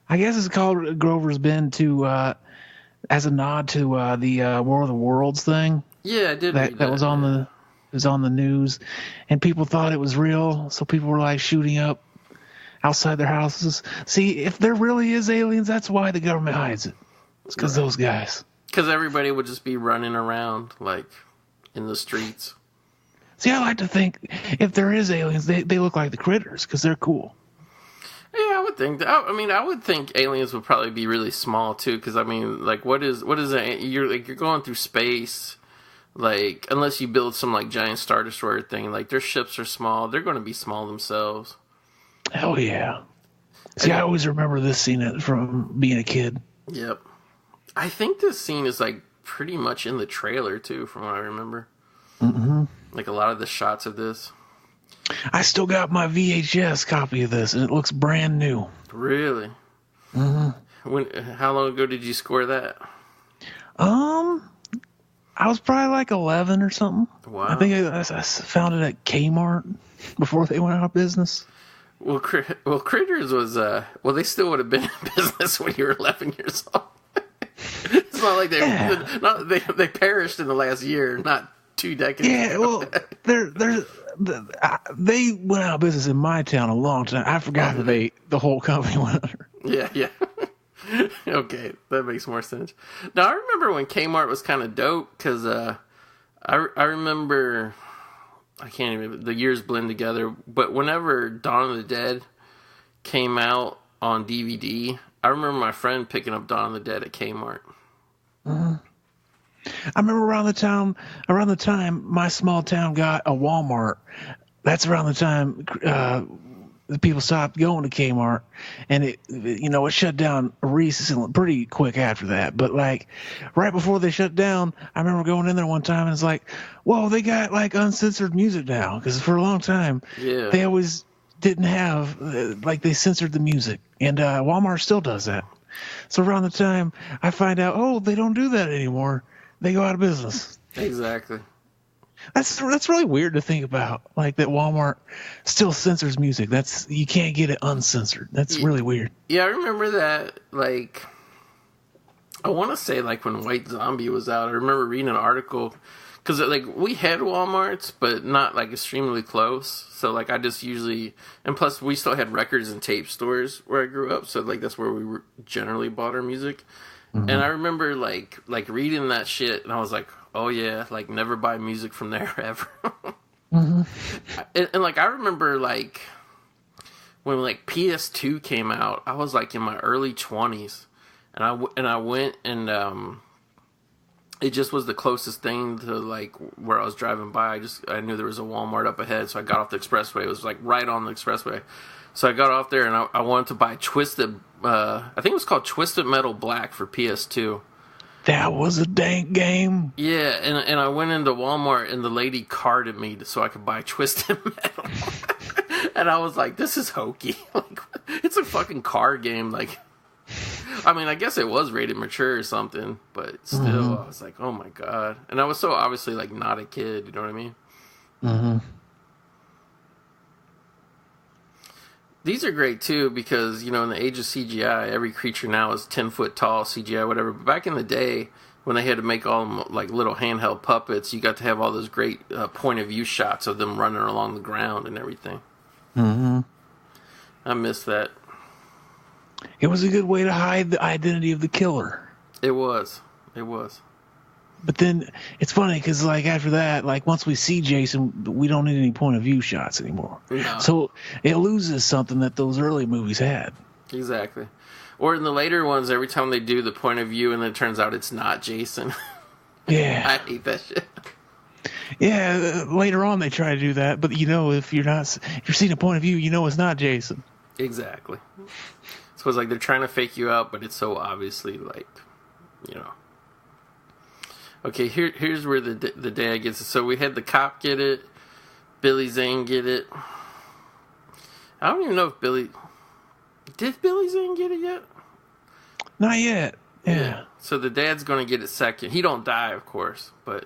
D: I guess it's called Grover's Bend as a nod to the War of the Worlds thing.
C: Yeah, I did.
D: That was on the news, and people thought it was real. So people were like shooting up outside their houses. See, if there really is aliens, that's why the government hides it. It's because those guys.
C: Because everybody would just be running around like in the streets.
D: See, I like to think if there is aliens, they look like the critters because they're cool.
C: Yeah, I would think. I would think aliens would probably be really small too. Because I mean, like, what is it? You're going through space. Like, unless you build some, like, giant Star Destroyer thing, like, their ships are small. They're going to be small themselves.
D: Hell yeah. See, I always remember this scene from being a kid.
C: Yep. I think this scene is, like, pretty much in the trailer too, from what I remember.
D: Mm-hmm.
C: Like a lot of the shots of this.
D: I still got my VHS copy of this, and it looks brand new.
C: Really?
D: Mm-hmm.
C: How long ago did you score that?
D: I was probably like 11 or something.
C: Wow.
D: I think I found it at Kmart before they went out of business.
C: Well, Critters was, they still would have been in business when you were 11 years old. It's not like they perished in the last year, not 2 decades ago.
D: Well, they went out of business in my town a long time. I forgot that the whole company went under.
C: Yeah. Okay, that makes more sense. Now, I remember when Kmart was kind of dope, because I remember, I can't even, the years blend together, but whenever Dawn of the Dead came out on DVD, I remember my friend picking up Dawn of the Dead at Kmart.
D: Mm-hmm. I remember around the time my small town got a Walmart. That's around the time the people stopped going to Kmart, and it shut down recently, pretty quick after that. But like right before they shut down, I remember going in there one time and it's like, whoa, they got like uncensored music now, because for a long time they always didn't have they censored the music, and Walmart still does that. So around the time I find out, they don't do that anymore, they go out of business.
C: Exactly.
D: That's really weird to think about, like that Walmart still censors music. You can't get it uncensored. That's really weird.
C: Yeah, I remember that. Like, I want to say like when White Zombie was out, I remember reading an article, because like we had Walmarts, but not like extremely close. So like I just usually, and plus we still had records and tape stores where I grew up. So like that's where we generally bought our music. Mm-hmm. And I remember like reading that shit, and I was like, oh yeah, like never buy music from there ever. Mm-hmm. And like I remember like when like PS2 came out, I was like in my early 20s, and I went and it just was the closest thing to like where I was driving by. I knew there was a Walmart up ahead, so I got off the expressway. It was like right on the expressway. So I got off there, and I wanted to buy Twisted, I think it was called Twisted Metal Black for PS2.
D: That was a dank game.
C: Yeah, and I went into Walmart, and the lady carded me so I could buy Twisted Metal. And I was like, this is hokey. Like, it's a fucking card game. Like, I mean, I guess it was rated mature or something, but still, I was like, oh my God. And I was so obviously like not a kid, you know what I mean?
D: Mm-hmm.
C: These are great too, because, in the age of CGI, every creature now is 10 foot tall, CGI, whatever. But back in the day, when they had to make all them, like little handheld puppets, you got to have all those great point of view shots of them running along the ground and everything.
D: Mm-hmm.
C: I miss that.
D: It was a good way to hide the identity of the killer.
C: It was.
D: But then it's funny because, like, after that, like, once we see Jason, we don't need any point of view shots anymore. No. So it loses something that those early movies had.
C: Exactly. Or in the later ones, every time they do the point of view and then it turns out it's not Jason.
D: Yeah.
C: I hate that shit.
D: Yeah, later on they try to do that, but if you're seeing a point of view, it's not Jason.
C: Exactly. So it's like they're trying to fake you out, but it's so obviously like, Okay, here's where the dad gets it. So we had the cop get it, Billy Zane get it. I don't even know if did Billy Zane get it yet?
D: Not yet. Yeah.
C: So the dad's going to get it second. He don't die, of course, but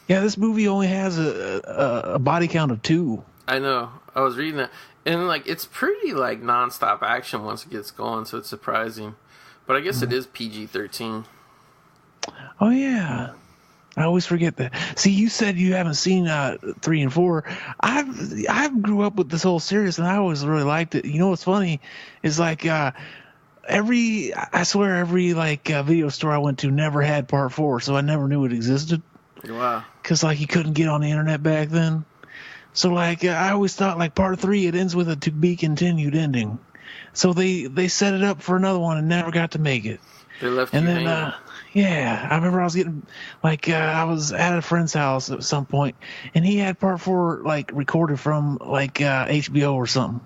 D: yeah, this movie only has a body count of 2.
C: I know. I was reading that, and like it's pretty like nonstop action once it gets going, so it's surprising. But I guess it is PG-13.
D: Oh yeah. I always forget that. See, you said you haven't seen 3 and 4. I grew up with this whole series, and I always really liked it. You know what's funny is like every video store I went to never had part 4, so I never knew it existed.
C: Wow.
D: Because like you couldn't get on the internet back then. So like I always thought like part 3 it ends with a to be continued ending. So they set it up for another one and never got to make it.
C: They left
D: and
C: you
D: then
C: hanging.
D: Yeah, I remember I was getting I was at a friend's house at some point, and he had part 4 like recorded from like HBO or something.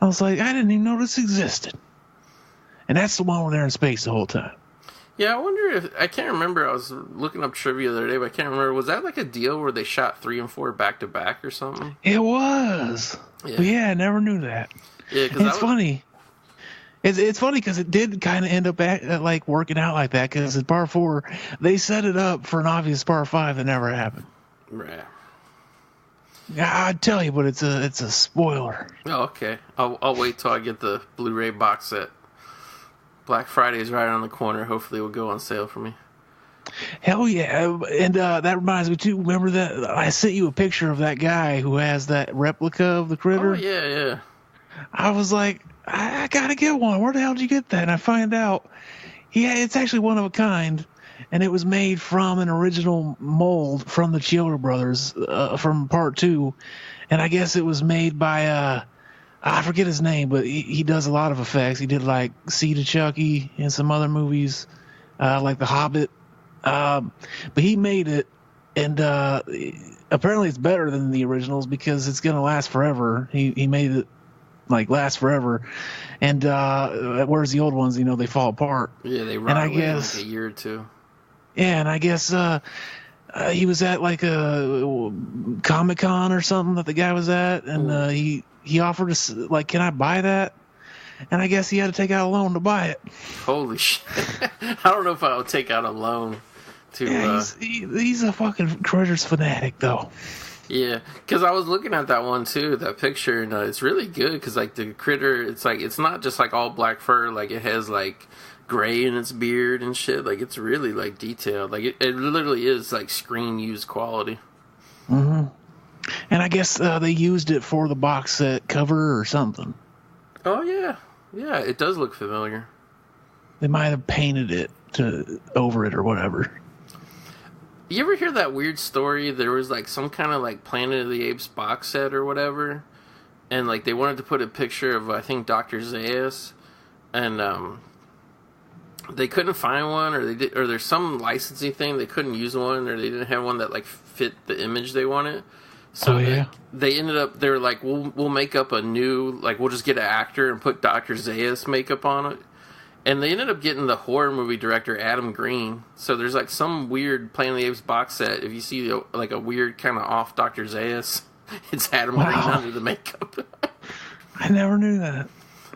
D: I was like, I didn't even know this existed. And that's the one where they're in space the whole time.
C: Yeah, I wonder if... I can't remember. I was looking up trivia the other day, but I can't remember. Was that like a deal where they shot 3 and 4 back-to-back or something?
D: It was. Yeah, I never knew that.
C: Yeah, because
D: it's funny. It's funny because it did kind of end up like working out like that, because in Part 4, they set it up for an obvious Part 5 that never happened.
C: Right.
D: Yeah, I'd tell you, but it's a spoiler.
C: Oh, okay. I'll wait till I get the Blu-ray box set. Black Friday is right around the corner. Hopefully it will go on sale for me.
D: Hell yeah. And that reminds me too, remember that I sent you a picture of that guy who has that replica of the critter?
C: Oh, yeah.
D: I was like, I gotta get one. Where the hell did you get that? And I find out it's actually one of a kind, and it was made from an original mold from the Chiodo brothers from Part 2. And I guess it was made by I forget his name, but he does a lot of effects. He did like Seed of Chucky and some other movies, like The Hobbit. But he made it, and apparently it's better than the originals because it's gonna last forever. He made it like last forever, and whereas the old ones, they fall apart.
C: Yeah, they rot away in like a year or two.
D: Yeah, and I guess he was at like a Comic-Con or something that the guy was at, and he offered us, like, can I buy that? And I guess he had to take out a loan to buy it.
C: Holy shit. I don't know if I would take out a loan to...
D: Yeah, he's a fucking Critters fanatic, though.
C: Yeah, because I was looking at that one, too, that picture, and it's really good, because, like, the critter, it's not just, like, all black fur, like, it has, like, gray in its beard and shit. Like, it's really, like, detailed. Like, it literally is, like, screen-used quality.
D: Mm-hmm. And I guess they used it for the box set cover or something.
C: Oh, yeah. Yeah, it does look familiar.
D: They might have painted it over it or whatever.
C: You ever hear that weird story? There was, like, some kind of, like, Planet of the Apes box set or whatever. And, like, they wanted to put a picture of, I think, Dr. Zaius. And, they couldn't find one, or there's some licensing thing, they couldn't use one, or they didn't have one that, like, fit the image they wanted. So they ended up, they were like, we'll make up a new, like, we'll just get an actor and put Dr. Zaius makeup on it. And they ended up getting the horror movie director, Adam Green. So there's, like, some weird Planet of the Apes box set. If you see, like, a weird kind of off Dr. Zaius, it's Adam Green under the makeup.
D: I never knew that.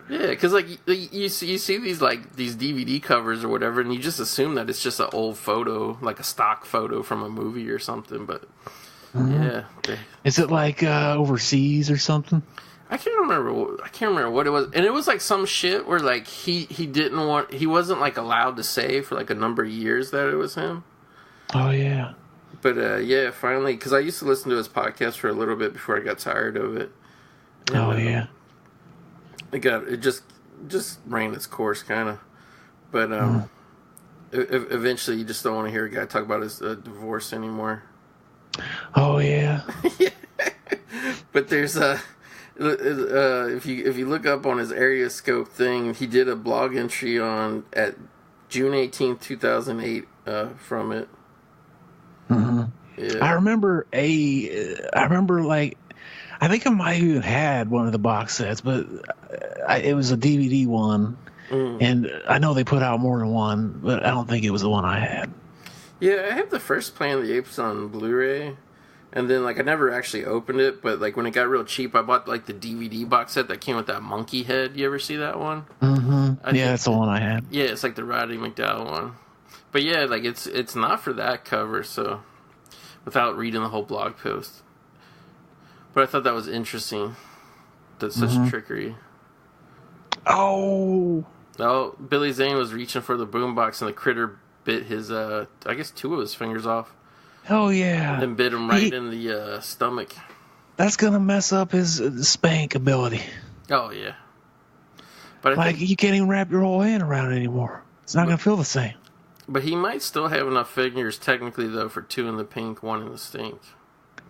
C: Yeah, because, like, you see these, like, these DVD covers or whatever, and you just assume that it's just an old photo, like a stock photo from a movie or something, but... Yeah.
D: Is it like overseas or something?
C: I can't remember what it was, and it was like some shit where like he wasn't like allowed to say for like a number of years that it was him.
D: Oh yeah.
C: But yeah, finally, because I used to listen to his podcast for a little bit before I got tired of it. And,
D: yeah.
C: It just ran its course kind of, but eventually you just don't want to hear a guy talk about his divorce anymore.
D: Oh yeah.
C: Yeah. But there's if you look up on his Area Scope thing, he did a blog entry at June 18th, 2008 from it.
D: Mm-hmm.
C: Yeah.
D: I remember like, I think I might even had one of the box sets, but it was a DVD one, and I know they put out more than one, but I don't think it was the one I had.
C: Yeah, I have the first Planet of the Apes on Blu-ray, and then, like, I never actually opened it, but, like, when it got real cheap, I bought, like, the DVD box set that came with that monkey head. You ever see that one?
D: Mm-hmm. Yeah, that's the one I had.
C: Yeah, it's like the Roddy McDowall one. But, yeah, like, it's not for that cover, so, without reading the whole blog post. But I thought that was interesting. That's such trickery.
D: Oh,
C: Billy Zane was reaching for the boombox, and the critter bit his, I guess 2 of his fingers off.
D: Hell yeah.
C: And then bit him right in the stomach.
D: That's going to mess up his spank ability.
C: Oh, yeah. But
D: I think you can't even wrap your whole hand around it anymore. It's not going to feel the same.
C: But he might still have enough fingers, technically, though, for 2 in the pink, 1 in the stink.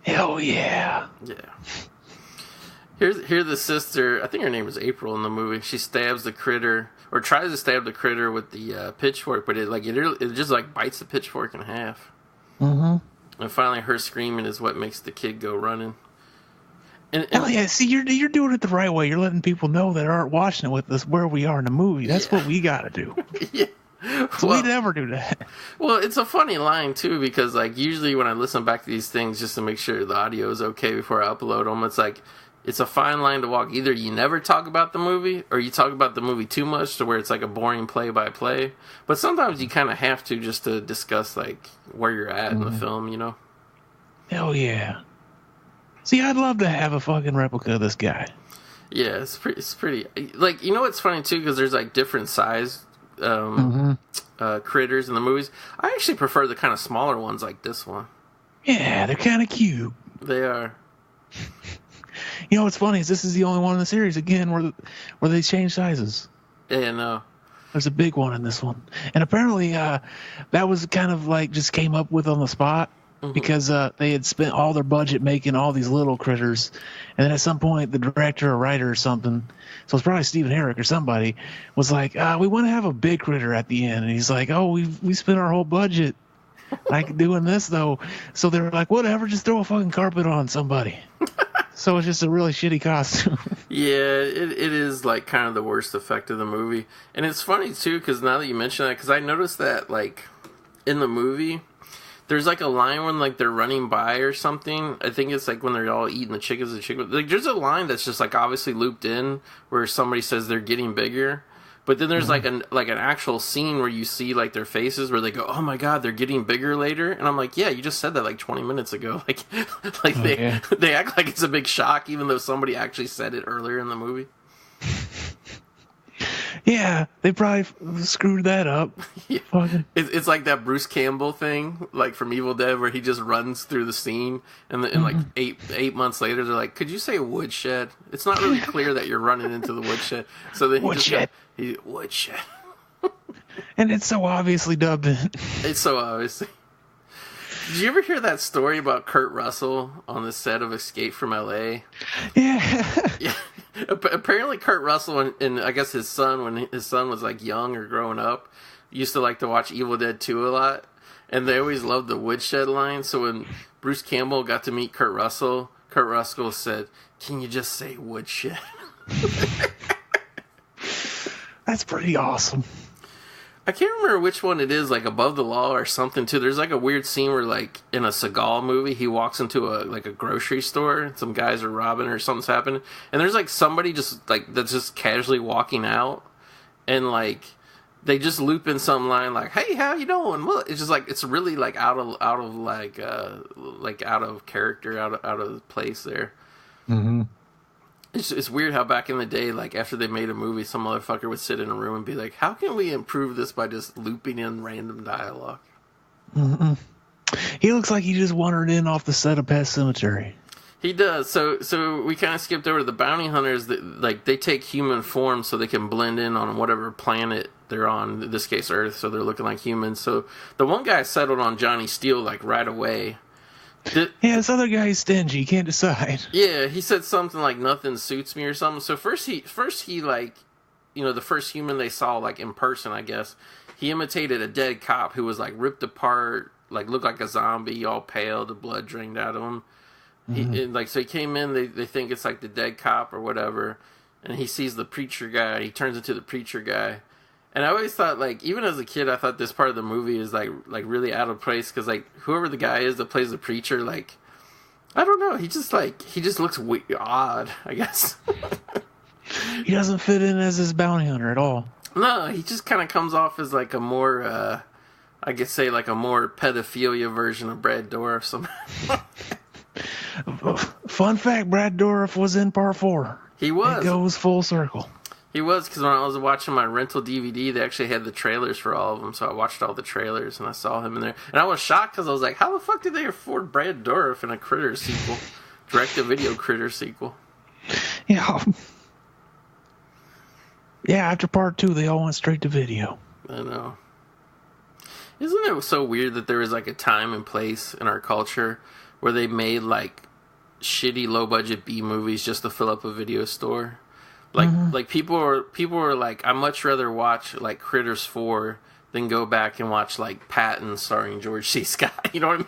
D: Hell yeah.
C: Yeah. Here the sister, I think her name is April in the movie, she stabs the critter, or tries to stab the critter with the pitchfork, but it just like bites the pitchfork in half. Mm-hmm. And finally her screaming is what makes the kid go running. And
D: yeah, see, you're doing it the right way. You're letting people know that aren't watching it with us where we are in the movie. That's what we got to do.
C: Yeah.
D: So we never do that.
C: Well, it's a funny line, too, because, like, usually when I listen back to these things just to make sure the audio is okay before I upload them, it's like, it's a fine line to walk. Either you never talk about the movie, or you talk about the movie too much to where it's like a boring play-by-play. But sometimes you kind of have to just to discuss, like, where you're at in the film, you know?
D: Hell yeah. See, I'd love to have a fucking replica of this guy.
C: Yeah, it's pretty. Like, you know what's funny, too? Because there's, like, different size critters in the movies. I actually prefer the kind of smaller ones like this one.
D: Yeah, they're kind of cute.
C: They are.
D: You know what's funny is this is the only one in the series, again, where they change sizes.
C: Yeah, no.
D: There's a big one in this one. And apparently that was kind of like just came up with on the spot. Because they had spent all their budget making all these little critters. And then at some point, the director or writer or something, so it's probably Stephen Herrick or somebody, was like, we want to have a big critter at the end. And he's like, oh, we spent our whole budget like doing this, though. So they were like, whatever, just throw a fucking carpet on somebody. So it's just a really shitty costume.
C: Yeah, it is like kind of the worst effect of the movie. And it's funny, too, because now that you mention that, because I noticed that, like, in the movie, there's, like, a line when, like, they're running by or something. I think it's, like, when they're all eating the chickens and chicken. Like, there's a line that's just, like, obviously looped in where somebody says they're getting bigger. But then there's, like, an actual scene where you see, like, their faces where they go, oh, my God, they're getting bigger later. And I'm like, yeah, you just said that, like, 20 minutes ago. Like they act like it's a big shock, even though somebody actually said it earlier in the movie.
D: Yeah, they probably screwed that up.
C: Yeah. It's like that Bruce Campbell thing, like from Evil Dead, where he just runs through the scene, and like 8 months later, they're like, "Could you say woodshed?" It's not really clear that you're running into the woodshed. So then woodshed. Woodshed.
D: And it's so obviously dubbed in.
C: It's so obviously. Did you ever hear that story about Kurt Russell on the set of Escape from L.A.?
D: Yeah.
C: Yeah. Apparently Kurt Russell and I guess his son, when his son was like young or growing up, used to like to watch Evil Dead 2 a lot, and they always loved the woodshed line. So when Bruce Campbell got to meet Kurt Russell said, "Can you just say woodshed?"
D: That's pretty awesome.
C: I can't remember which one it is, like Above the Law or something too. There's like a weird scene where, like, in a Seagal movie, he walks into a grocery store, and some guys are robbing or something's happening, and there's like somebody just like that's just casually walking out, and like they just loop in some line like, "Hey, how you doing?" Well, it's just like it's really like out of character, out of place there. Mm-hmm. It's weird how back in the day, like, after they made a movie, some motherfucker would sit in a room and be like, how can we improve this by just looping in random dialogue?
D: Mm-hmm. He looks like he just wandered in off the set of Pet Sematary.
C: He does. So we kind of skipped over the bounty hunters. That, like, they take human form so they can blend in on whatever planet they're on, in this case Earth, so they're looking like humans. So the one guy settled on Johnny Steele, like, right away.
D: Yeah, this other guy's stingy. He can't decide.
C: Yeah, he said something like nothing suits me or something. So first he like, you know, the first human they saw, like, in person, I guess, he imitated a dead cop who was, like, ripped apart, like, looked like a zombie, all pale, the blood drained out of him. Mm-hmm. So he came in, they think it's like the dead cop or whatever, and he sees the preacher guy, he turns into the preacher guy. And I always thought, like, even as a kid, I thought this part of the movie is, like really out of place, because, like, whoever the guy is that plays the preacher, like, I don't know, he just looks odd, I guess.
D: He doesn't fit in as this bounty hunter at all.
C: No, he just kind of comes off as, like, a more, I could say, like, a more pedophilia version of Brad Dourif.
D: Fun fact, Brad Dourif was in part 4.
C: He was.
D: It goes full circle.
C: He was, because when I was watching my rental DVD, they actually had the trailers for all of them, so I watched all the trailers, and I saw him in there. And I was shocked, because I was like, how the fuck did they afford Brad Dourif in a Critter sequel? Direct-to-video Critter sequel.
D: Yeah. Yeah, after part 2, they all went straight to video.
C: I know. Isn't it so weird that there was, like, a time and place in our culture where they made, like, shitty low-budget B-movies just to fill up a video store? Like people were like, I'd much rather watch, like, Critters 4 than go back and watch, like, Patton starring George C. Scott. You know what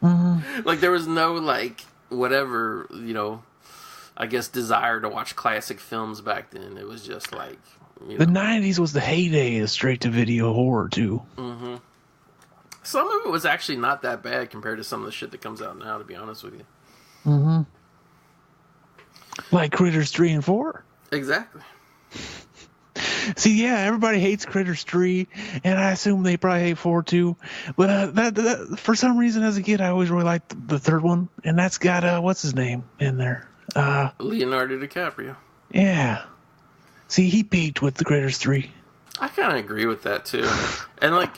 C: I mean? Like there was no, like, whatever, you know, I guess desire to watch classic films back then. It was just like,
D: The 90s was the heyday of straight-to-video horror, too.
C: Mm-hmm. Some of it was actually not that bad compared to some of the shit that comes out now, to be honest with you.
D: Mm-hmm. Like Critters 3 and 4?
C: Exactly.
D: See, yeah, everybody hates Critters 3, and I assume they probably hate 4 too. But that for some reason, as a kid, I always really liked the third one, and that's got what's his name in there?
C: Leonardo DiCaprio.
D: Yeah. See, he peaked with the Critters 3.
C: I kind of agree with that too, and like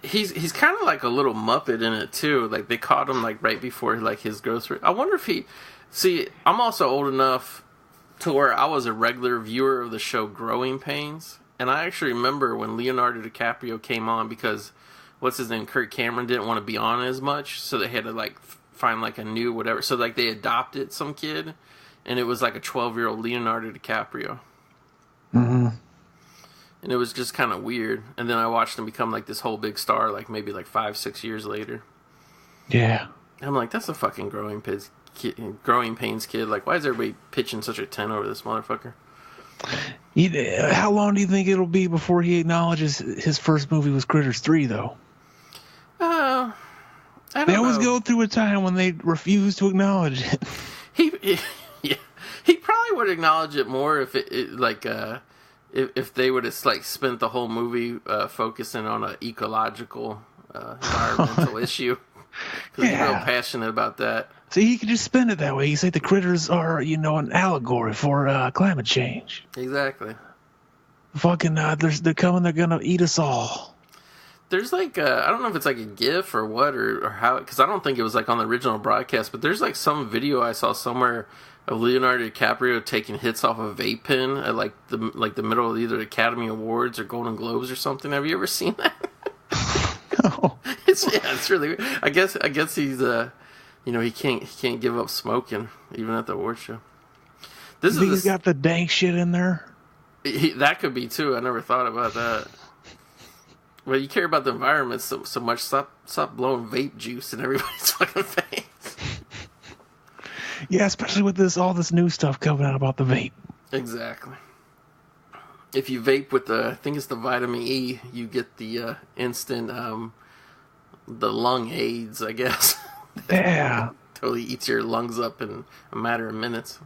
C: he's kind of like a little Muppet in it too. Like they caught him like right before like his growth rate. I wonder if he. See, I'm also old enough to where I was a regular viewer of the show Growing Pains, and I actually remember when Leonardo DiCaprio came on because what's his name, Kirk Cameron didn't want to be on as much, so they had to like find like a new whatever. So like they adopted some kid, and it was like a 12-year-old Leonardo DiCaprio.
D: Mm-hmm.
C: And it was just kind of weird. And then I watched him become like this whole big star, like maybe like 5-6 years later.
D: Yeah.
C: And I'm like, that's a fucking Growing Pains kid. Like, why is everybody pitching such a tent over this motherfucker?
D: How long do you think it'll be before he acknowledges his first movie was Critters 3, though?
C: I don't
D: They always
C: know.
D: go through a time when they refuse to acknowledge it.
C: He probably would acknowledge it more if if they would have like spent the whole movie focusing on an ecological environmental issue. Because he's real passionate about that.
D: See, he could just spin it that way. He say the critters are, an allegory for climate change.
C: Exactly.
D: Fucking, they're coming. They're gonna eat us all.
C: There's like I don't know if it's like a GIF or what or how, because I don't think it was like on the original broadcast, but there's like some video I saw somewhere of Leonardo DiCaprio taking hits off a vape pen at like the middle of either Academy Awards or Golden Globes or something. Have you ever seen that?
D: No.
C: It's really weird. I guess he's he can't give up smoking even at the award show.
D: He's got the dank shit in there.
C: That could be too. I never thought about that. Well, you care about the environment so much. Stop blowing vape juice in everybody's fucking face.
D: Yeah, especially with all this new stuff coming out about the vape.
C: Exactly. If you vape with I think it's the vitamin E, you get the instant the lung AIDS, I guess.
D: Yeah.
C: Totally eats your lungs up in a matter of minutes.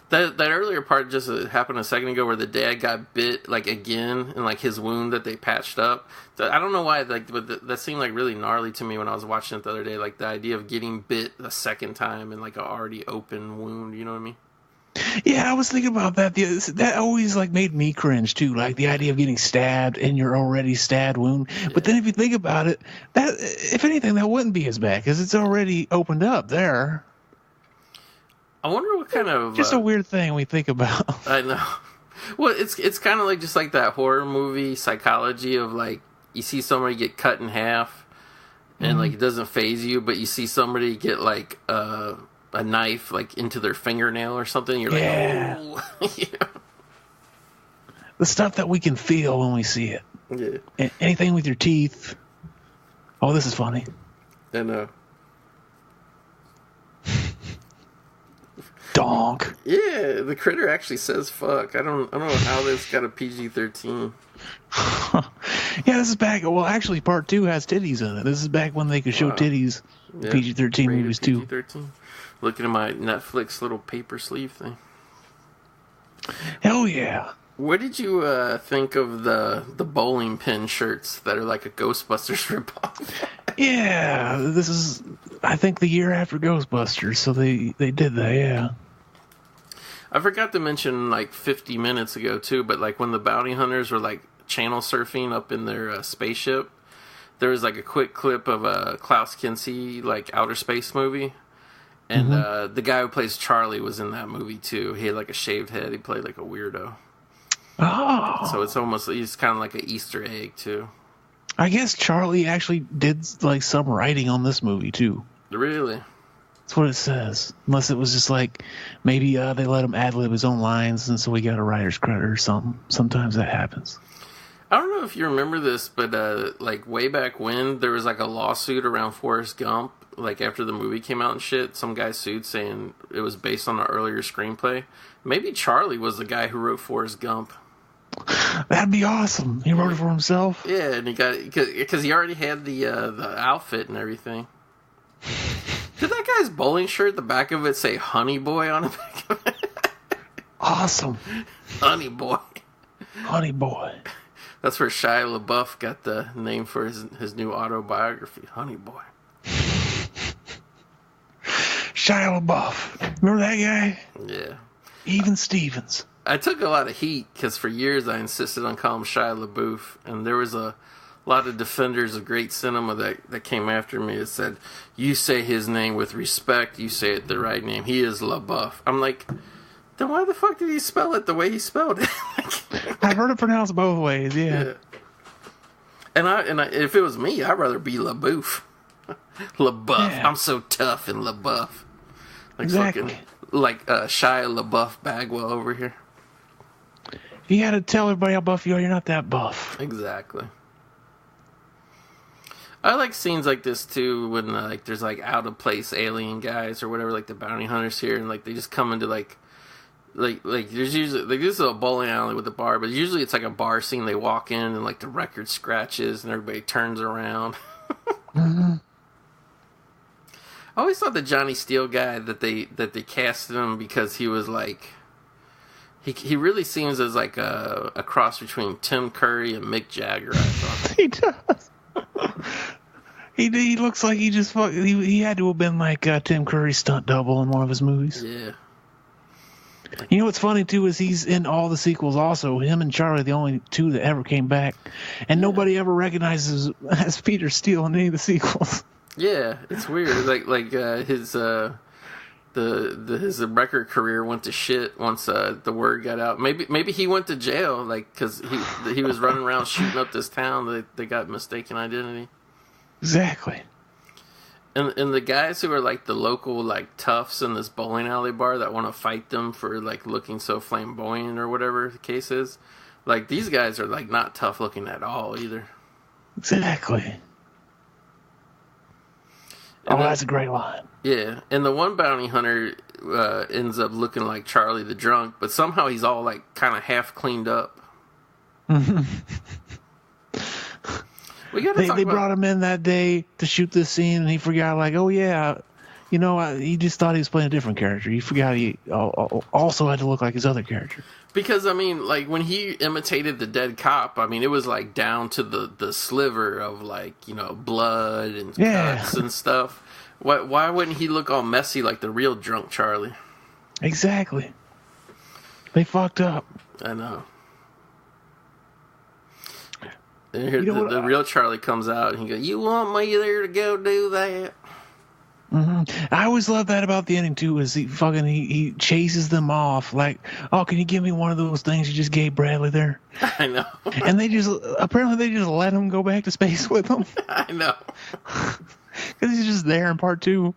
C: That earlier part just happened a second ago where the dad got bit like again in like his wound that they patched up. I don't know why that seemed like really gnarly to me when I was watching it the other day. Like the idea of getting bit a second time in like an already open wound. You know what I mean?
D: Yeah, I was thinking about that. That always like made me cringe too. Like the idea of getting stabbed in your already stabbed wound. Yeah. But then if you think about it, that if anything, that wouldn't be as bad because it's already opened up there.
C: I wonder what kind of
D: just a weird thing we think about.
C: I know. Well, it's kind of like just like that horror movie psychology of like you see somebody get cut in half, and like it doesn't faze you, but you see somebody get like a knife like into their fingernail or something. You're like, oh. Yeah.
D: The stuff that we can feel when we see it.
C: Yeah.
D: Anything with your teeth. Oh, this is funny.
C: I know.
D: Donk.
C: Yeah, the critter actually says fuck. I don't know how this got a PG-13.
D: Yeah, this is back. Well, actually, part 2 has titties in it. This is back when they could show titties. Yeah, PG-13 movies too.
C: PG-13. Looking at my Netflix little paper sleeve thing.
D: Hell yeah.
C: What did you think of the bowling pin shirts that are like a Ghostbusters ripoff?
D: Yeah, this is, I think, the year after Ghostbusters, so they did that, yeah.
C: I forgot to mention like 50 minutes ago too, but like when the bounty hunters were like channel surfing up in their spaceship, there was like a quick clip of a Klaus Kinski like outer space movie, and the guy who plays Charlie was in that movie too. He had like a shaved head. He played like a weirdo.
D: Oh,
C: so it's almost, he's kind of like an Easter egg too.
D: I guess Charlie actually did like some writing on this movie too.
C: Really?
D: That's what it says. Unless it was just like maybe they let him ad-lib his own lines, and so we got a writer's credit or something. Sometimes that happens.
C: I don't know if you remember this, but like way back when, there was like a lawsuit around Forrest Gump like after the movie came out and shit, some guy sued saying it was based on an earlier screenplay. Maybe Charlie was the guy who wrote Forrest Gump.
D: That'd be awesome. He wrote it for himself.
C: Yeah, and he got because he already had the outfit and everything. Did that guy's bowling shirt, the back of it, say "Honey Boy" on the back of it?
D: Awesome.
C: Honey Boy.
D: Honey Boy.
C: That's where Shia LaBeouf got the name for his new autobiography, Honey Boy.
D: Shia LaBeouf. Remember that guy?
C: Yeah.
D: Even Stevens.
C: I took a lot of heat because for years I insisted on calling him Shia LaBeouf, and there was a lot of defenders of great cinema that came after me that said, you say his name with respect, you say it the right name. He is LaBeouf. I'm like, then why the fuck did he spell it the way he spelled it?
D: I've heard it pronounced both ways, yeah.
C: And I, if it was me, I'd rather be LaBeouf. LaBeouf.
D: Yeah.
C: I'm so tough and LaBeouf. Like
D: Exactly.
C: fucking, like Shia LaBeouf Bagwell over here.
D: You gotta tell everybody how buff you are, you're not that buff.
C: Exactly. I like scenes like this too when like there's like out of place alien guys or whatever, like the bounty hunters here, and like they just come into like there's usually like this is a bowling alley with a bar, but usually it's like a bar scene. They walk in and like the record scratches and everybody turns around.
D: Mm-hmm.
C: I always thought the Johnny Steele guy that they casted him because he was like he really seems as like a cross between Tim Curry and Mick Jagger. I thought
D: He does. He looks like he just he had to have been like Tim Curry's stunt double in one of his movies.
C: Yeah.
D: You know what's funny too is he's in all the sequels also. Him and Charlie are the only two that ever came back, and nobody ever recognizes as Peter Steele in any of the sequels.
C: Yeah, it's weird. Like his his record career went to shit once the word got out. Maybe he went to jail, like because he was running around shooting up this town. They got mistaken identity.
D: Exactly.
C: And the guys who are like the local like toughs in this bowling alley bar that want to fight them for like looking so flamboyant or whatever the case is, like these guys are like not tough looking at all either.
D: Exactly.
C: And
D: that's a great line.
C: Yeah, and the one bounty hunter ends up looking like Charlie the drunk, but somehow he's all like kind of half cleaned up.
D: They brought him in that day to shoot this scene, and he forgot, like, oh, yeah, you know, he just thought he was playing a different character. He forgot he also had to look like his other character.
C: Because, I mean, like, when he imitated the dead cop, I mean, it was, like, down to the sliver of, like, you know, blood and cuts and stuff. Why wouldn't he look all messy like the real drunk Charlie?
D: Exactly. They fucked up.
C: I know. And here, the real Charlie comes out and he goes, "You want me there to go do that?"
D: Mm-hmm. I always love that about the ending too. Is he chases them off like, "Oh, can you give me one of those things you just gave Bradley there?"
C: I know.
D: And they just let him go back to space with them.
C: I know.
D: Because he's just there in part 2.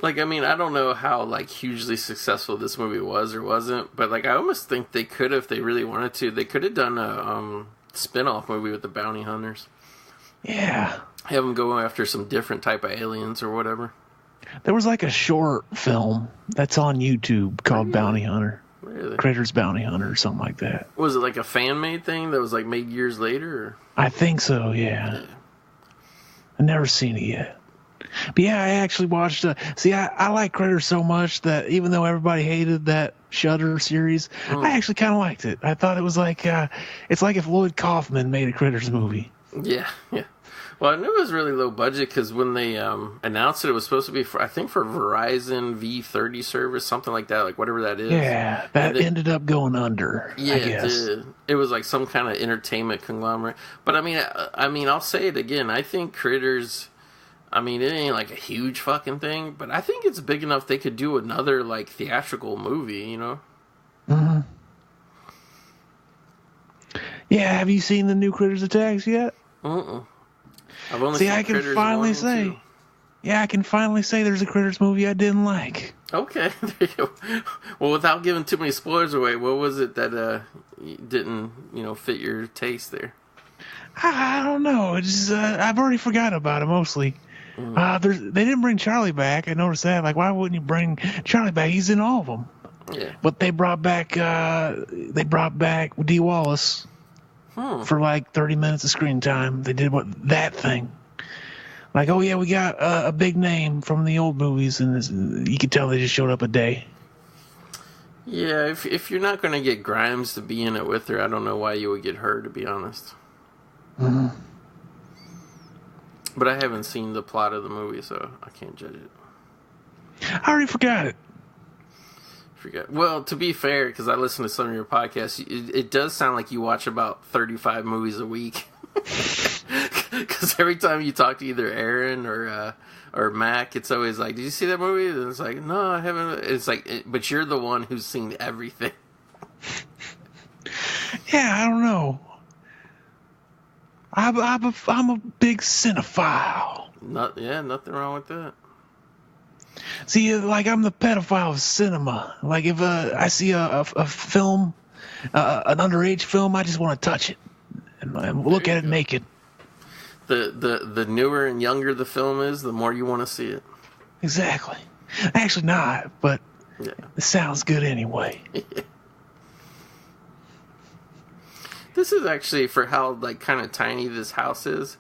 C: Like, I mean, I don't know how like hugely successful this movie was or wasn't, but like I almost think they could, if they really wanted to, they could have done a spin-off movie with the bounty hunters.
D: Yeah.
C: Have them go after some different type of aliens or whatever.
D: There was like a short film that's on YouTube called Bounty Hunter.
C: Really?
D: Critters Bounty Hunter or something like that.
C: Was it like a fan-made thing that was like made years later? Or?
D: I think so, yeah. I've never seen it yet. But yeah, I actually watched... I like Critters so much that even though everybody hated that Shudder series, I actually kind of liked it. I thought it was like... it's like if Lloyd Kaufman made a Critters movie.
C: Yeah. Well, I knew it was really low budget because when they announced it was supposed to be, for Verizon V30 service, something like that, like whatever that is.
D: Yeah, that ended up going under,
C: yeah,
D: I guess.
C: It did. It was like some kind of entertainment conglomerate. But I mean, I'll say it again. I think Critters... I mean, it ain't like a huge fucking thing, but I think it's big enough they could do another like theatrical movie, you know?
D: Mm-hmm. Yeah, have you seen the new Critters Attacks yet?
C: I've only seen
D: I can
C: Critters
D: finally
C: 1 and
D: say,
C: 2.
D: yeah, I can finally say there's a Critters movie I didn't like.
C: Okay, there you go. Well, without giving too many spoilers away, what was it that didn't fit your taste there?
D: I don't know. It's I've already forgot about it mostly. They didn't bring Charlie back. I noticed that. Like, why wouldn't you bring Charlie back? He's in all of them.
C: Yeah.
D: But they brought back Dee Wallace for like 30 minutes of screen time. They did that thing. Like, oh yeah, we got a big name from the old movies, and you could tell they just showed up a day.
C: Yeah, if you're not going to get Grimes to be in it with her, I don't know why you would get her, to be honest.
D: Mm-hmm.
C: But I haven't seen the plot of the movie, so I can't judge it.
D: I already forgot it.
C: Well, to be fair, because I listen to some of your podcasts, it does sound like you watch about 35 movies a week. Because every time you talk to either Aaron or Mac, it's always like, "Did you see that movie?" And it's like, "No, I haven't." It's like, but you're the one who's seen everything.
D: Yeah, I don't know. I'm a big cinephile.
C: Nothing wrong with that.
D: See, like, I'm the pedophile of cinema. Like, if I see a film, an underage film, I just want to touch it and look at it naked.
C: The newer and younger the film is, the more you want to see it.
D: Exactly. Actually not, but it sounds good anyway.
C: This is actually, for how like kind of tiny this house is,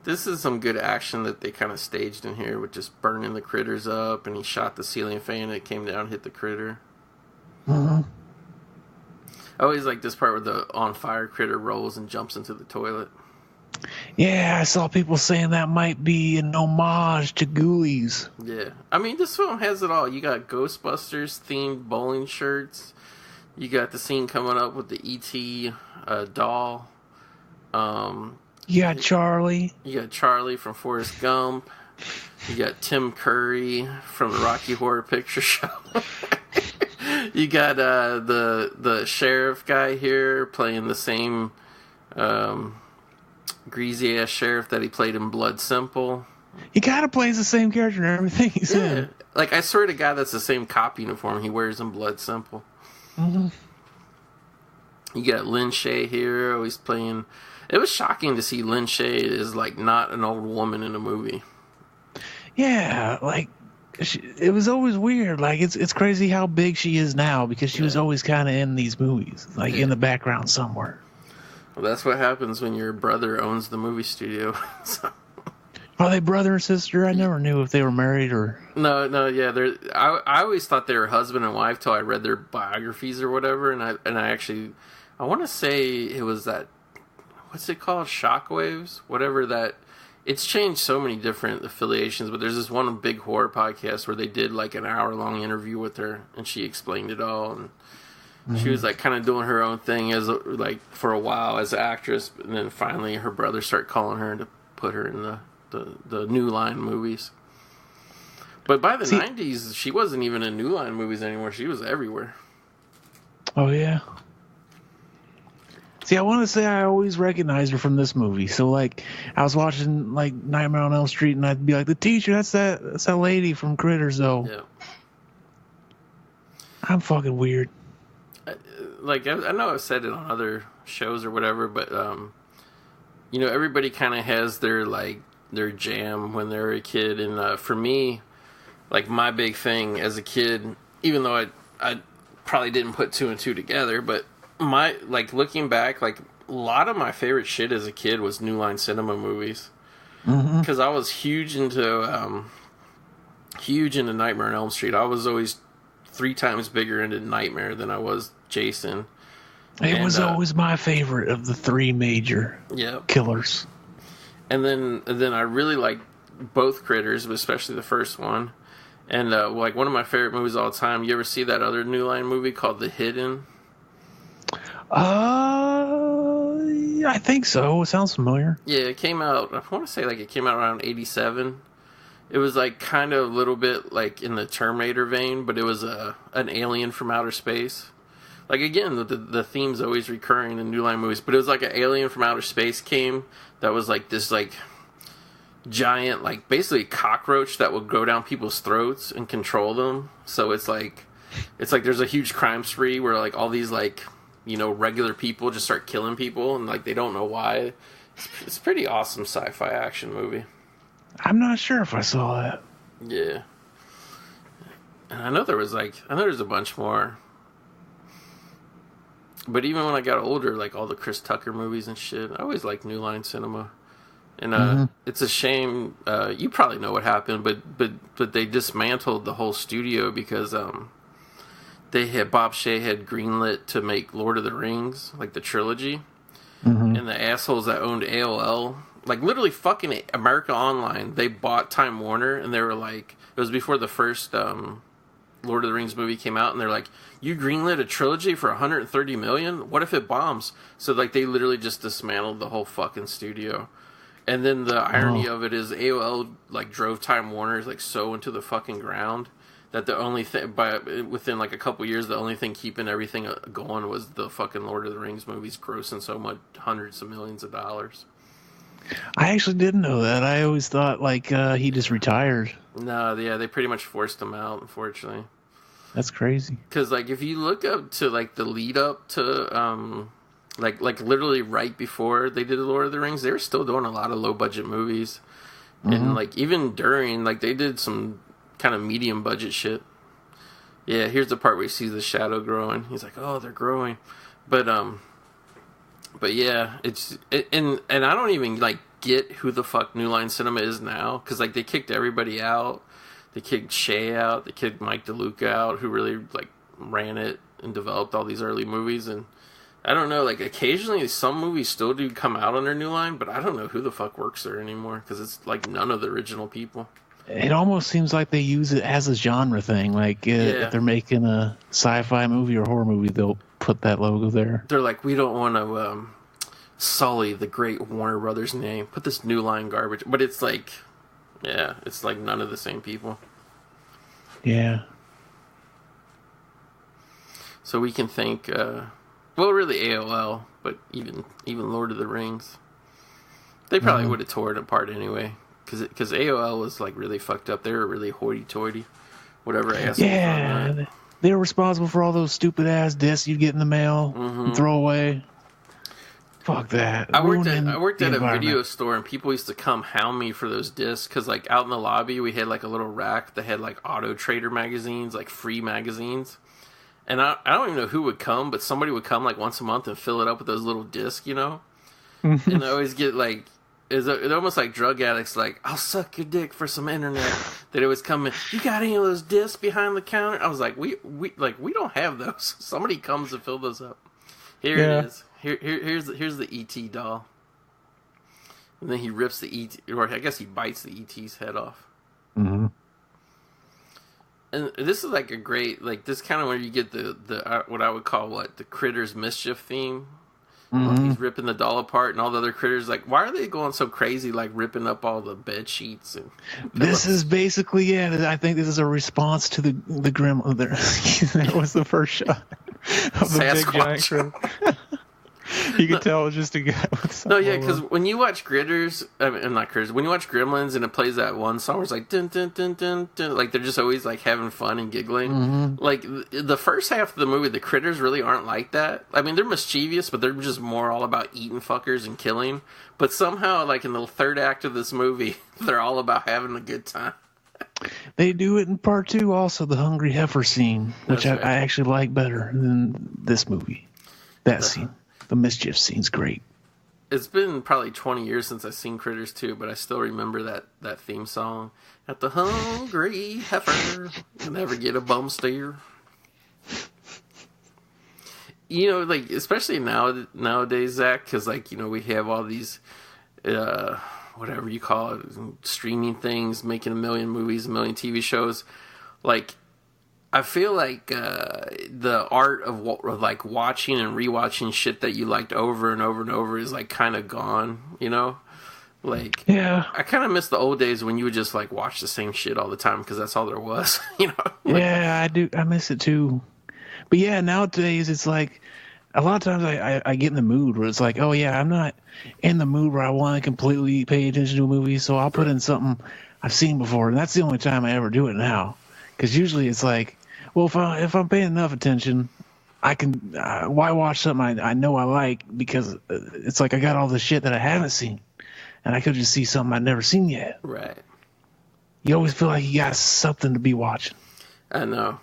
C: this is some good action that they kind of staged in here with just burning the critters up, and he shot the ceiling fan and it came down and hit the critter.
D: Mm-hmm.
C: I always like this part where the on fire critter rolls and jumps into the toilet.
D: Yeah, I saw people saying that might be an homage to Ghoulies.
C: Yeah. I mean, this film has it all. You got Ghostbusters themed bowling shirts. You got the scene coming up with the E.T. Doll.
D: You got Charlie.
C: You got Charlie from Forrest Gump. You got Tim Curry from the Rocky Horror Picture Show. You got the sheriff guy here playing the same greasy ass sheriff that he played in Blood Simple.
D: He kind of plays the same character in everything he's in.
C: Like, I swear to God, that's the same cop uniform he wears in Blood Simple.
D: Mm-hmm.
C: You got Lynn Shay here, always playing. It was shocking to see Lynn Shay is like not an old woman in a movie. Yeah,
D: like it was always weird. Like it's crazy how big she is now, because she was always kind of in these movies, like in the background somewhere.
C: Well, that's what happens when your brother owns the movie studio. So.
D: Are they brother and sister? I never knew if they were married or...
C: No, yeah. I always thought they were husband and wife till I read their biographies or whatever, and I want to say it was that, what's it called? Shockwaves? Whatever that... It's changed so many different affiliations, but there's this one big horror podcast where they did like an hour-long interview with her, and she explained it all, and she was like kind of doing her own thing as like for a while as an actress, and then finally her brother started calling her to put her in the New Line movies. But by the 90s, she wasn't even in New Line movies anymore. She was everywhere.
D: Oh, yeah. See, I want to say I always recognized her from this movie. So, like, I was watching, like, Nightmare on Elm Street, and I'd be like, the teacher, that's that lady from Critters, though.
C: Yeah.
D: I'm fucking weird.
C: I know I've said it on other shows or whatever, but, you know, everybody kind of has their jam when they're a kid. And for me, like, my big thing as a kid, even though I probably didn't put two and two together, but looking back, like, a lot of my favorite shit as a kid was New Line Cinema movies. Because I was huge into Nightmare on Elm Street. I was always 3 times bigger into Nightmare than I was Jason.
D: It was always my favorite of the 3 major killers.
C: And then I really liked both Critters, but especially the first one. And like, one of my favorite movies of all time. You ever see that other New Line movie called The Hidden?
D: I think so. It sounds familiar.
C: Yeah, it came out, I want to say like it came out around 87. It was like kind of a little bit like in the Terminator vein, but it was an alien from outer space. Like, again, the theme's always recurring in New Line movies, but it was like an alien from outer space came that was like this like giant, like basically cockroach that would go down people's throats and control them. So it's like there's a huge crime spree where like all these like, you know, regular people just start killing people and like they don't know why. It's a pretty awesome sci-fi action movie.
D: I'm not sure if I saw that.
C: Yeah. And I know there's a bunch more. But even when I got older, like all the Chris Tucker movies and shit, I always liked New Line Cinema. And it's a shame. You probably know what happened, but they dismantled the whole studio because Bob Shea had greenlit to make Lord of the Rings, like the trilogy, and the assholes that owned AOL, like literally fucking America Online, they bought Time Warner, and they were like, it was before the first Lord of the Rings movie came out, and they're like, you greenlit a trilogy for $130 million? What if it bombs? So like they literally just dismantled the whole fucking studio. And then the irony of it is AOL like drove Time Warner like so into the fucking ground that the only thing, within like a couple years, the only thing keeping everything going was the fucking Lord of the Rings movies grossing so much, hundreds of millions of dollars.
D: I actually didn't know that. I always thought like he just retired.
C: No, yeah, they pretty much forced him out, unfortunately.
D: That's crazy.
C: Because like if you look up to like the lead up to like literally right before they did the Lord of the Rings, they were still doing a lot of low budget movies, and like even during, like they did some kind of medium budget shit. Yeah, here's the part where he sees the shadow growing. He's like, oh, they're growing, but yeah, and I don't even like get who the fuck New Line Cinema is now, because like they kicked everybody out. They kicked Shea out. They kicked Mike DeLuca out, who really like ran it and developed all these early movies. And I don't know, like occasionally some movies still do come out under New Line, but I don't know who the fuck works there anymore, because it's like none of the original people.
D: It almost seems like they use it as a genre thing. Like if they're making a sci-fi movie or horror movie, they'll put that logo there.
C: They're like, we don't want to sully the great Warner Brothers name. Put this New Line garbage. But it's like, yeah, it's like none of the same people.
D: Yeah.
C: So we can thank, well, really AOL, but even Lord of the Rings. They probably would have torn it apart anyway. Because AOL was like really fucked up. They were really hoity-toity. Whatever asshole.
D: Yeah, they were responsible for all those stupid ass discs you'd get in the mail and throw away. Fuck that.
C: I worked at a video store, and people used to come hound me for those discs, because like out in the lobby we had like a little rack that had like Auto Trader magazines, like free magazines. And I don't even know who would come, but somebody would come like once a month and fill it up with those little discs, you know? And I always get like, it's almost like drug addicts, like, I'll suck your dick for some internet. That it was coming, you got any of those discs behind the counter? I was like, we don't have those. Somebody comes to fill those up. Here it is. Here's the E.T. doll. And then he rips the E.T., or I guess he bites the E.T.'s head off. Mm-hmm. And this is like a great, like, this kind of where you get the what I would call, the Critters Mischief theme. He's ripping the doll apart, and all the other critters, like, why are they going so crazy, like ripping up all the bed sheets? And
D: this is basically, I think this is a response to the gremlin. That was the first shot of the big giant critter. You can tell it was just a guy with
C: no, yeah, because when you watch Critters, I mean, not Critters, when you watch Gremlins and it plays that one song where it's like, dun, dun, dun, dun, dun, like they're just always like having fun and giggling. Like the first half of the movie, the critters really aren't like that. I mean, they're mischievous, but they're just more all about eating fuckers and killing. But somehow, like in the third act of this movie, they're all about having a good time.
D: They do it in part 2 also, the hungry heifer scene, which I actually like better than this movie. That scene. The mischief scene's great.
C: It's been probably 20 years since I've seen Critters 2, but I still remember that theme song. At the hungry heifer, you never get a bum steer. You know, like, especially nowadays, Zach, because, like, you know, we have all these, whatever you call it, streaming things, making a million movies, a million TV shows. Like, I feel like the art of like watching and rewatching shit that you liked over and over and over is like kind of gone, you know? Like, yeah, I kind of miss the old days when you would just like watch the same shit all the time because that's all there was, you know? Like,
D: yeah, I do. I miss it too. But yeah, nowadays it's like a lot of times I get in the mood where it's like, oh yeah, I'm not in the mood where I want to completely pay attention to a movie, so I'll put in something I've seen before, and that's the only time I ever do it now. Because usually it's like, well, if I'm paying enough attention, I can. Why watch something I know I like? Because it's like I got all the shit that I haven't seen, and I could just see something I'd never seen yet.
C: Right.
D: You always feel like you got something to be watching.
C: I know.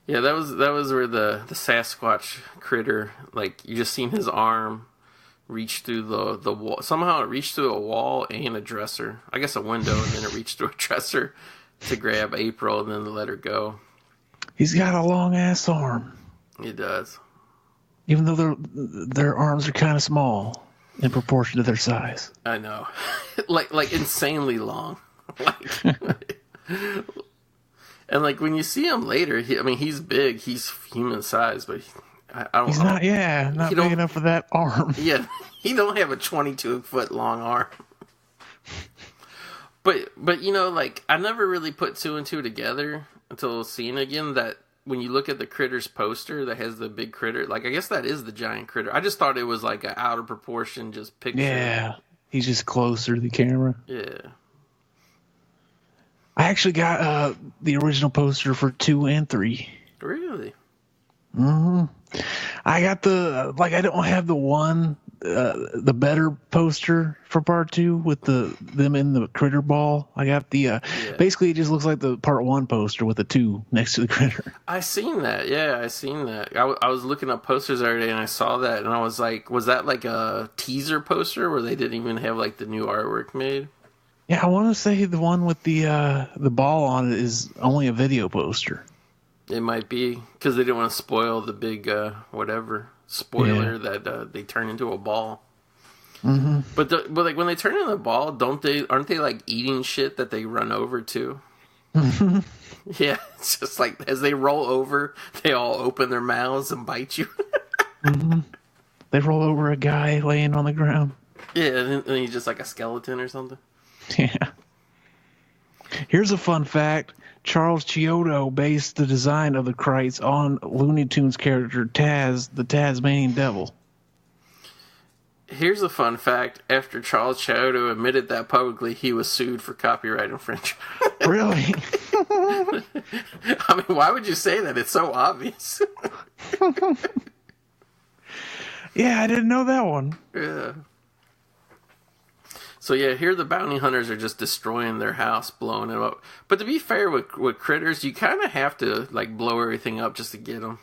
C: Yeah, that was where the Sasquatch critter, like, you just seen his arm reach through the wall. Somehow it reached through a wall and a dresser. I guess a window, and then it reached through a dresser to grab April and then to let her go.
D: He's got a long ass arm.
C: He does.
D: Even though their arms are kind of small in proportion to their size.
C: I know. like insanely long. Like and like when you see him later, he's big, he's human size, but I don't.
D: He's not big enough for that arm.
C: Yeah, he don't have a 22-foot long arm. But like I never really put two and two together until seeing again that when you look at the Critters poster that has the big critter, like I guess that is the giant critter. I just thought it was like an out of proportion just picture.
D: Yeah, he's just closer to the camera.
C: Yeah.
D: I actually got the original poster for 2 and 3.
C: Really?
D: Mm-hmm. I got I don't have the better poster for part 2 with them in the critter ball. I got basically it just looks like the part 1 poster with the 2 next to the critter.
C: I seen that. Yeah, I seen that. I was looking up posters the other day and I saw that and I was like, was that like a teaser poster where they didn't even have like the new artwork made?
D: Yeah, I want to say the one with the ball on it is only a video poster.
C: It might be because they didn't want to spoil the big spoiler that they turn into a ball.
D: Mm-hmm.
C: But like when they turn into a ball, aren't they like eating shit that they run over too?
D: Mm-hmm.
C: Yeah, it's just like as they roll over, they all open their mouths and bite you.
D: Mm-hmm. They roll over a guy laying on the ground.
C: Yeah, and he's just like a skeleton or something.
D: Yeah. Here's a fun fact. Charles Chiodo based the design of the Krites on Looney Tunes character Taz, the Tasmanian Devil.
C: Here's a fun fact. After Charles Chiodo admitted that publicly, he was sued for copyright infringement.
D: Really?
C: I mean, why would you say that? It's so obvious.
D: Yeah, I didn't know that one.
C: Yeah. So yeah, here the bounty hunters are just destroying their house, blowing it up. But to be fair with Critters, you kind of have to like blow everything up just to get them.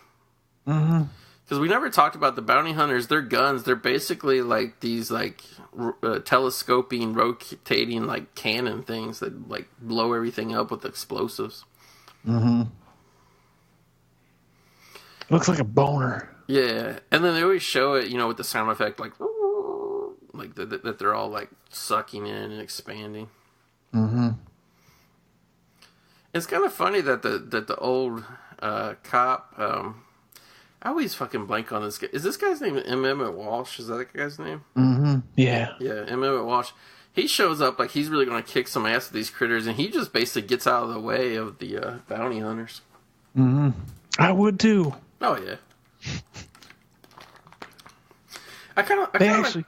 D: Mm-hmm.
C: Because we never talked about the bounty hunters. Their guns, they're basically like these like telescoping, rotating like cannon things that like blow everything up with explosives.
D: Mm-hmm. Looks like a boner.
C: Yeah, and then they always show it, with the sound effect like that they're all like sucking in and expanding.
D: Mm-hmm.
C: It's kind of funny that the old cop. I always fucking blank on this guy. Is this guy's name M. Emmett Walsh? Is that the guy's name?
D: Mm-hmm. Yeah.
C: Yeah, M. Emmett Walsh. He shows up like he's really going to kick some ass with these critters, and he just basically gets out of the way of the bounty hunters.
D: Mm-hmm. I would too.
C: Oh yeah. I kind of
D: actually.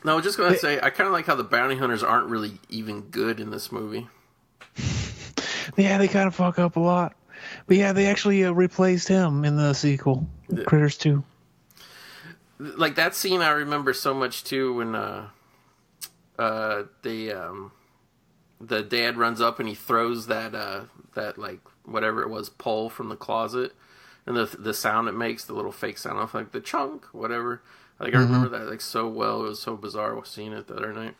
C: No, I was just going to say, I kind of like how the bounty hunters aren't really even good in this movie.
D: Yeah, they kind of fuck up a lot. But yeah, they actually replaced him in the sequel, Critters 2.
C: Like that scene I remember so much too when the dad runs up and he throws that like whatever it was pole from the closet, and the sound it makes, the little fake sound of like the chunk, whatever. Like I remember that like so well. It was so bizarre seeing it the other night.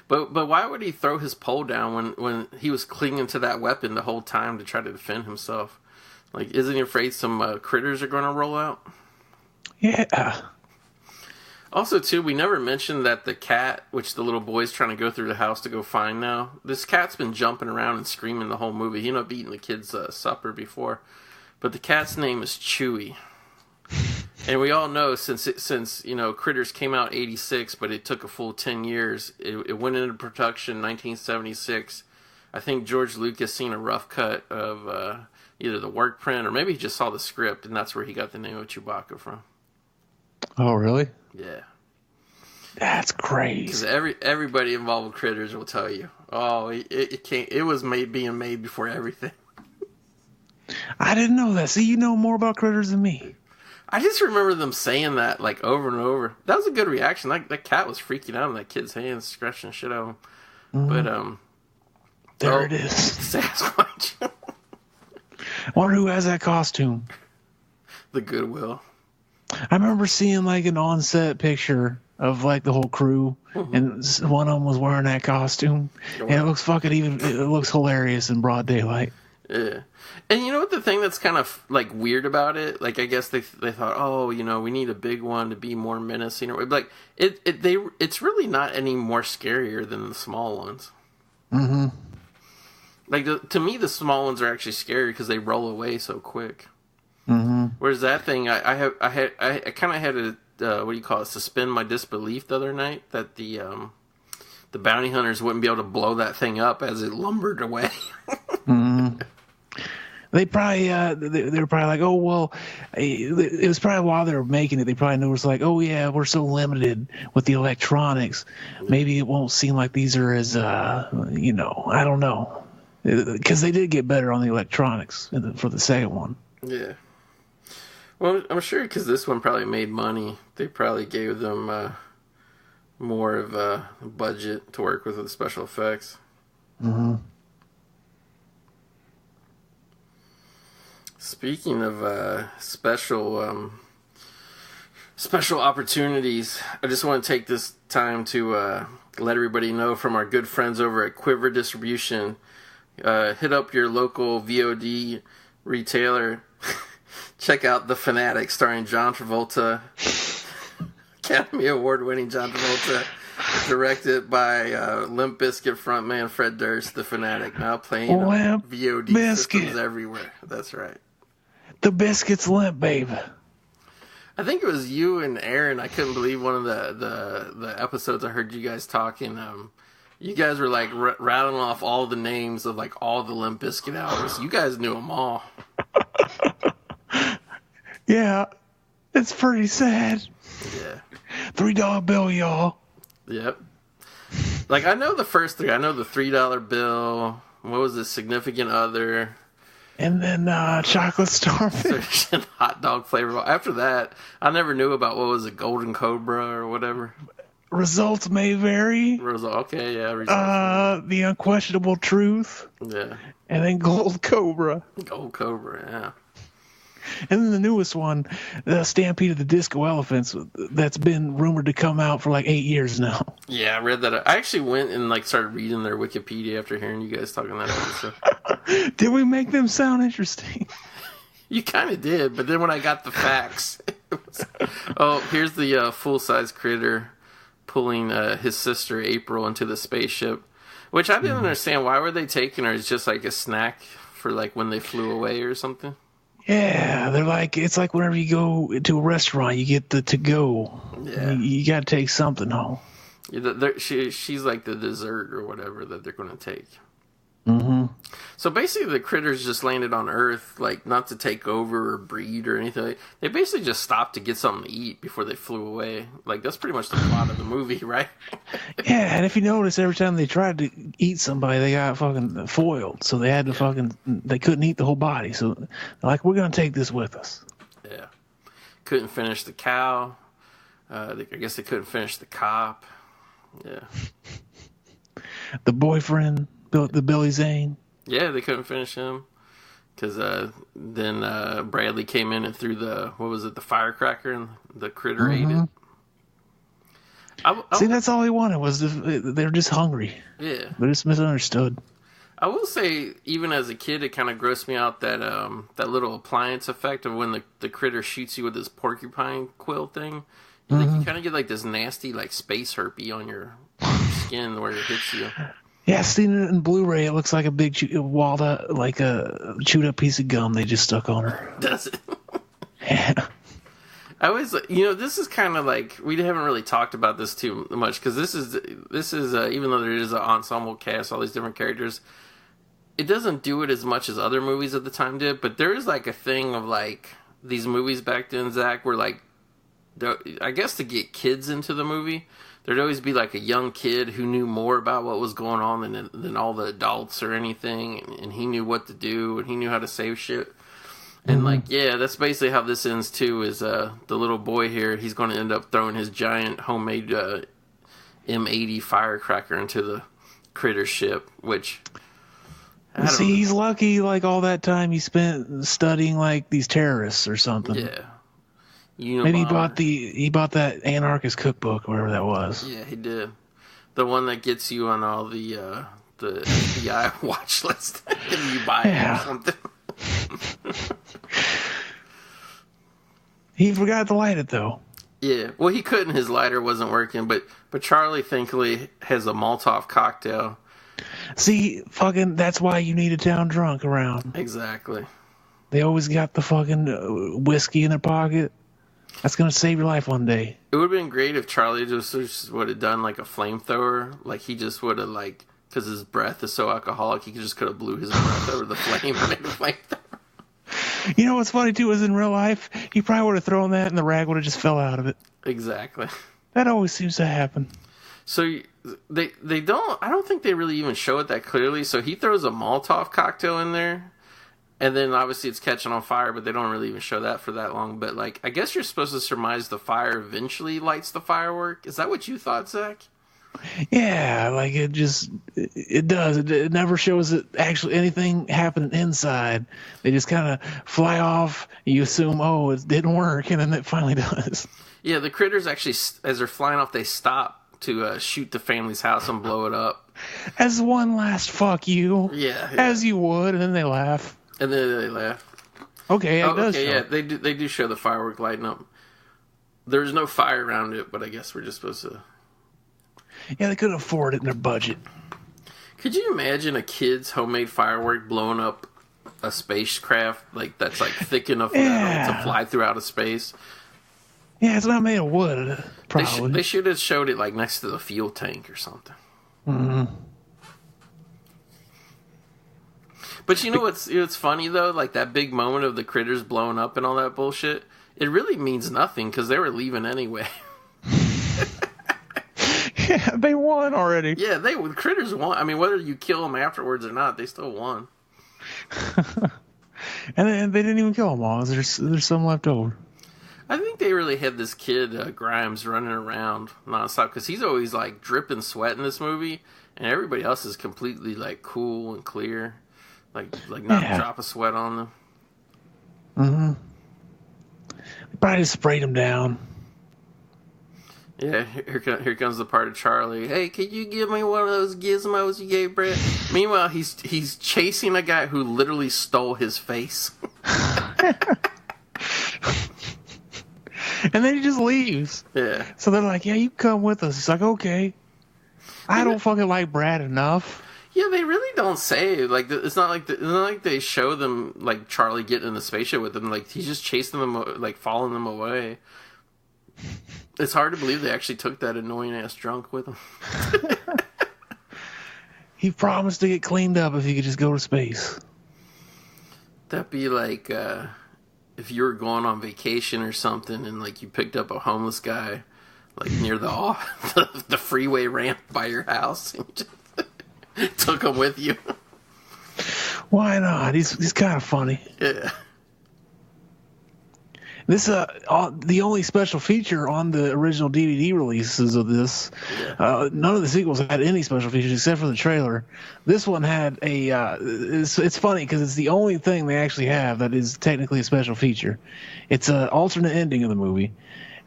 C: But why would he throw his pole down when he was clinging to that weapon the whole time to try to defend himself? Like, isn't he afraid some critters are going to roll out?
D: Yeah.
C: Also, too, we never mentioned that the cat, which the little boy's trying to go through the house to go find now, this cat's been jumping around and screaming the whole movie. He ended up eating the kid's supper before. But the cat's name is Chewy. And we all know since Critters came out 86, but it took a full 10 years. It went into production 1976. I think George Lucas seen a rough cut of either the work print or maybe he just saw the script, and that's where he got the name of Chewbacca from.
D: Oh, really?
C: Yeah.
D: That's crazy.
C: Because everybody involved with Critters will tell you, it was being made before everything.
D: I didn't know that. See, you know more about Critters than me.
C: I just remember them saying that like over and over. That was a good reaction. Like that cat was freaking out in that kid's hands, scratching shit out of him. But
D: there it is.
C: Sasquatch.
D: I wonder who has that costume.
C: The Goodwill.
D: I remember seeing like an on-set picture of like the whole crew, and one of them was wearing that costume, and it looks it looks hilarious in broad daylight.
C: Yeah. And you know what the thing that's kind of like weird about it? Like I guess they thought, oh, you know, we need a big one to be more menacing, or like it's really not any more scarier than the small ones. Mm-hmm. Like to me, the small ones are actually scary because they roll away so quick. Mm-hmm. Whereas that thing, I kind of had to what do you call it? Suspend my disbelief the other night that the bounty hunters wouldn't be able to blow that thing up as it lumbered away. Mm-hmm.
D: They probably they were probably like, oh well, it was probably while they were making it, they probably knew it was like, oh yeah, we're so limited with the electronics, maybe it won't seem like these are as you know, I don't know, because they did get better on the electronics for the second one.
C: Yeah. Well, I'm sure because this one probably made money, they probably gave them more of a budget to work with the special effects. Mm-hmm. Speaking of special opportunities, I just want to take this time to let everybody know from our good friends over at Quiver Distribution. Hit up your local VOD retailer. Check out The Fanatic, starring John Travolta, Academy Award-winning John Travolta, directed by Limp Bizkit frontman Fred Durst. The Fanatic, now playing on VOD systems everywhere. That's right.
D: The Biscuits Limp, babe.
C: I think it was you and Aaron. I couldn't believe one of the episodes I heard you guys talking. You guys were like rattling off all the names of like all the Limp Bizkit albums. You guys knew them all.
D: Yeah, it's pretty sad.
C: Yeah.
D: $3 bill, y'all.
C: Yep. Like, I know the first three. I know the $3 bill. What was the Significant Other?
D: And then Chocolate Starfish.
C: Hot dog flavor. After that, I never knew about what was it, Golden Cobra or whatever.
D: Results may vary.
C: Okay, yeah. Results
D: The Unquestionable Truth.
C: Yeah.
D: And then Gold Cobra.
C: Gold Cobra, yeah.
D: And then the newest one, the Stampede of the Disco Elephants, that's been rumored to come out for like 8 years now.
C: Yeah, I read that. I actually went and like started reading their Wikipedia after hearing you guys talking that episode.
D: Did we make them sound interesting?
C: You kind of did, but then when I got the facts, oh, here's the full-size critter pulling his sister April into the spaceship, which I didn't understand. Why were they taking her as just like a snack for like when they flew away or something?
D: Yeah, they're like, it's like whenever you go to a restaurant, you get the to-go.
C: Yeah.
D: You got to take something home.
C: Yeah, she's like the dessert or whatever that they're going to take.
D: Mm-hmm.
C: So basically the critters just landed on Earth, like not to take over or breed or anything. They basically just stopped to get something to eat before they flew away. Like that's pretty much the plot of the movie, right?
D: Yeah, and if you notice, every time they tried to eat somebody, they got fucking foiled. So they had to they couldn't eat the whole body. So they're like, we're going to take this with us.
C: Yeah. Couldn't finish the cow. I guess they couldn't finish the cop. Yeah.
D: The boyfriend, the Billy Zane.
C: Yeah, they couldn't finish him. Because then Bradley came in and threw the firecracker, and the critter ate it.
D: See, that's all he wanted was they're just hungry.
C: Yeah.
D: They're just misunderstood.
C: I will say, even as a kid, it kind of grossed me out that that little appliance effect of when the critter shoots you with this porcupine quill thing. You kind of get like this nasty like space herpy on your skin where it hits you.
D: Yeah, seeing it in Blu-ray, it looks like a big walled up, like a chewed up piece of gum they just stuck on her.
C: Does it?
D: Yeah.
C: I always, this is kind of like, we haven't really talked about this too much, because this is even though there is an ensemble cast, all these different characters, it doesn't do it as much as other movies at the time did, but there is like a thing of like, these movies back then, Zach, were like, I guess to get kids into the movie, there'd always be like a young kid who knew more about what was going on than all the adults or anything, and he knew what to do, and he knew how to save shit. And that's basically how this ends too. Is the little boy here? He's going to end up throwing his giant homemade M80 firecracker into the critter ship, which.
D: See, he's lucky. Like all that time he spent studying like these terrorists or something.
C: Yeah.
D: Maybe he bought that anarchist cookbook, or whatever that was.
C: Yeah, he did. The one that gets you on all the FBI watch list, and you buy it or something.
D: He forgot to light it though.
C: Yeah, well, he couldn't. His lighter wasn't working, but Charlie thankfully has a Molotov cocktail.
D: See, fucking, that's why you need a town drunk around.
C: Exactly.
D: They always got the fucking whiskey in their pocket. That's gonna save your life one day.
C: It would have been great if Charlie just would have done like a flamethrower. Like he just would have because his breath is so alcoholic, he just could have blew his breath over the flame and made a flamethrower.
D: You know what's funny too is in real life, he probably would have thrown that and the rag would have just fell out of it.
C: Exactly.
D: That always seems to happen.
C: So they don't. I don't think they really even show it that clearly. So he throws a Molotov cocktail in there. And then obviously it's catching on fire, but they don't really even show that for that long. But I guess you're supposed to surmise the fire eventually lights the firework. Is that what you thought, Zach?
D: Yeah, it does. It never shows it actually anything happening inside. They just kind of fly off. You assume, it didn't work, and then it finally does.
C: Yeah, the critters actually, as they're flying off, they stop to shoot the family's house and blow it up.
D: As one last fuck you.
C: Yeah.
D: As you would, and then they laugh.
C: And then they laugh.
D: Okay, it does.
C: Okay, yeah, they do show the firework lighting up. There's no fire around it, but I guess we're just supposed to.
D: Yeah, they couldn't afford it in their budget.
C: Could you imagine a kid's homemade firework blowing up a spacecraft that's thick enough to fly through outer space?
D: Yeah, it's not made of wood. Probably
C: they should have showed it next to the fuel tank or something.
D: Mm-hmm.
C: But you know what's funny though? That big moment of the critters blowing up and all that bullshit, it really means nothing because they were leaving anyway.
D: Yeah, they won already.
C: Yeah, the critters won. I mean, whether you kill them afterwards or not, they still won.
D: And they didn't even kill them all. There's some left over.
C: I think they really had this kid, Grimes, running around nonstop because he's always dripping sweat in this movie, and everybody else is completely cool and clear. Not a drop of sweat on them.
D: Mm-hmm. They probably just sprayed him down.
C: Yeah, here comes the part of Charlie. Hey, could you give me one of those gizmos you gave Brett? Meanwhile, he's chasing a guy who literally stole his face.
D: And then he just leaves.
C: Yeah.
D: So they're like, yeah, you come with us. It's like, okay. I don't fucking like Brad enough.
C: Yeah, they really don't say it's not like they show them Charlie getting in the spaceship with them. He's just chasing them, following them away. It's hard to believe they actually took that annoying ass drunk with him.
D: He promised to get cleaned up if he could just go to space.
C: That'd be if you were going on vacation or something and you picked up a homeless guy near the freeway ramp by your house and just took him with you.
D: Why not? He's kind of funny.
C: Yeah.
D: This the only special feature on the original DVD releases of this. Yeah. None of the sequels had any special features except for the trailer. This one had a. It's funny because it's the only thing they actually have that is technically a special feature. It's an alternate ending of the movie.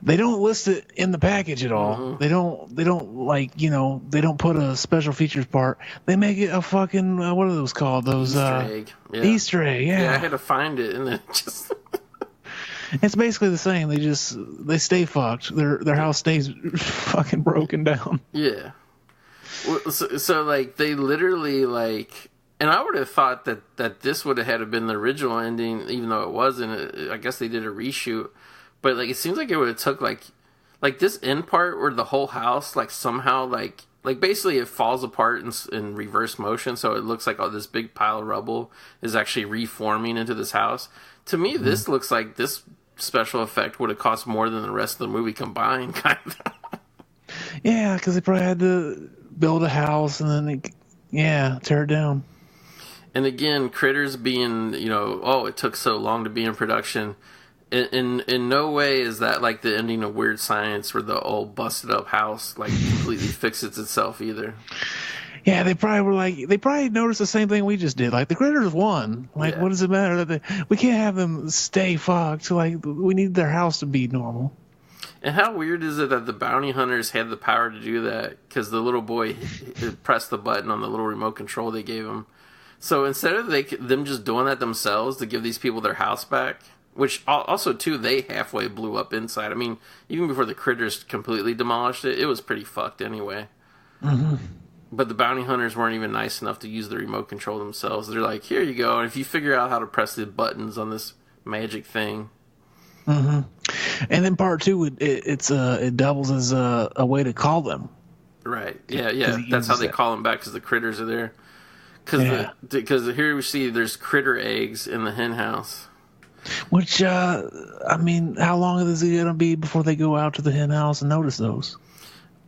D: They don't list it in the package at all. Mm-hmm. They don't they don't put a special features part. They make it a fucking what are those called? Those
C: Easter egg. Yeah.
D: Easter egg. Yeah.
C: Yeah, I had to find it and then just.
D: It's basically the same. They stay fucked. Their house stays fucking broken down.
C: Yeah. So they literally and I would have thought that this would have had to been the original ending, even though it wasn't. I guess they did a reshoot, but it seems like it would have took this end part where the whole house somehow basically it falls apart in reverse motion, so it looks like this big pile of rubble is actually reforming into this house. To me, this looks like this special effect would have cost more than the rest of the movie combined, kind of.
D: Yeah, because they probably had to build a house and then tear it down.
C: And again, Critters being, it took so long to be in production. In no way is that like the ending of Weird Science where the old busted up house like completely fixes itself either.
D: Yeah, they probably noticed the same thing we just did. Like, the Critters won. Like, what does it matter that we can't have them stay fucked? Like, we need their house to be normal.
C: And how weird is it that the bounty hunters had the power to do that? Because the little boy pressed the button on the little remote control they gave him. So instead of them just doing that themselves to give these people their house back, which also, too, they halfway blew up inside. I mean, even before the Critters completely demolished it, it was pretty fucked anyway.
D: Mm-hmm.
C: But the bounty hunters weren't even nice enough to use the remote control themselves. They're like, here you go. And if you figure out how to press the buttons on this magic thing.
D: Mm-hmm. And then part 2, it doubles as a way to call them.
C: Right. Yeah. That's how they call them back, because the critters are there. Because here we see there's critter eggs in the hen house.
D: Which, how long is it going to be before they go out to the hen house and notice those?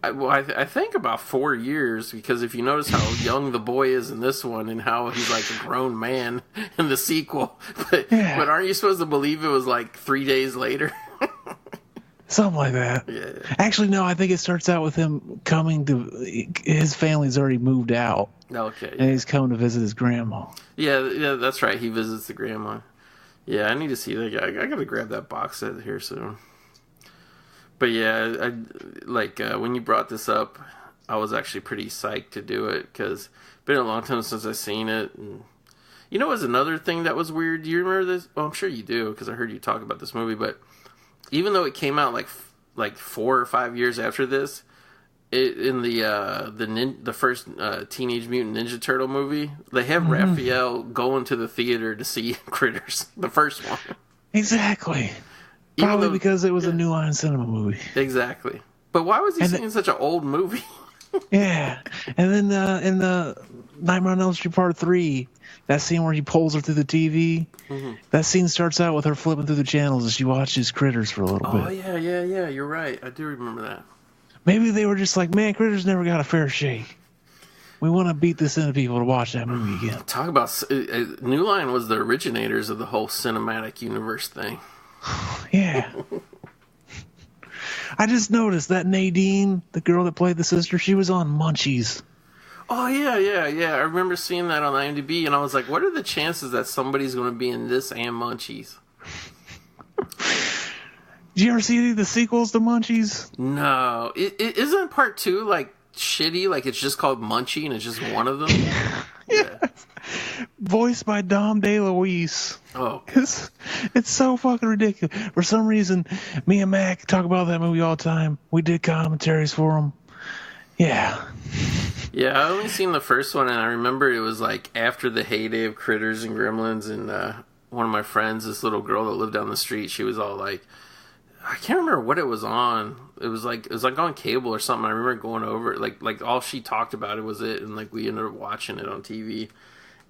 C: I think about 4 years, because if you notice how young the boy is in this one and how he's like a grown man in the sequel. But aren't you supposed to believe it was like 3 days later?
D: Something like that.
C: Yeah.
D: Actually, no, I think it starts out with him coming to... His family's already moved out.
C: Okay.
D: And he's coming to visit his grandma.
C: Yeah, that's right. He visits the grandma. Yeah, I need to see that guy. I gotta grab that box set here soon. But yeah, when you brought this up, I was actually pretty psyched to do it, because it's been a long time since I've seen it. And it was another thing that was weird. Do you remember this? Well, I'm sure you do, because I heard you talk about this movie. But even though it came out like 4 or 5 years after this, in the first Teenage Mutant Ninja Turtle movie, they have Raphael going to the theater to see Critters, the first one.
D: Exactly. Probably because it was a New Line Cinema movie.
C: Exactly. But why was he seeing such an old movie?
D: Yeah. And then in the Nightmare on Elm Street Part 3, that scene where he pulls her through the TV, that scene starts out with her flipping through the channels as she watches Critters for a little bit.
C: Oh, yeah. You're right. I do remember that.
D: Maybe they were just like, man, Critters never got a fair shake. We want to beat this into people to watch that movie again.
C: Talk about... New Line was the originators of the whole cinematic universe thing.
D: Yeah. I just noticed that Nadine, the girl that played the sister, she was on Munchies.
C: Oh, yeah. I remember seeing that on IMDb, and I was like, what are the chances that somebody's going to be in this and Munchies?
D: Did you ever see any of the sequels to Munchies?
C: No. Isn't part 2, like, shitty? Like, it's just called Munchie, and it's just one of them?
D: Yeah. Voiced by Dom DeLuise.
C: Oh.
D: It's so fucking ridiculous. For some reason, me and Mac talk about that movie all the time. We did commentaries for him. Yeah.
C: Yeah, I only seen the first one, and I remember it was like after the heyday of Critters and Gremlins, and one of my friends, this little girl that lived down the street, she was all like, I can't remember what it was on. It was like on cable or something. I remember going over it, like all she talked about it was it, and like we ended up watching it on TV.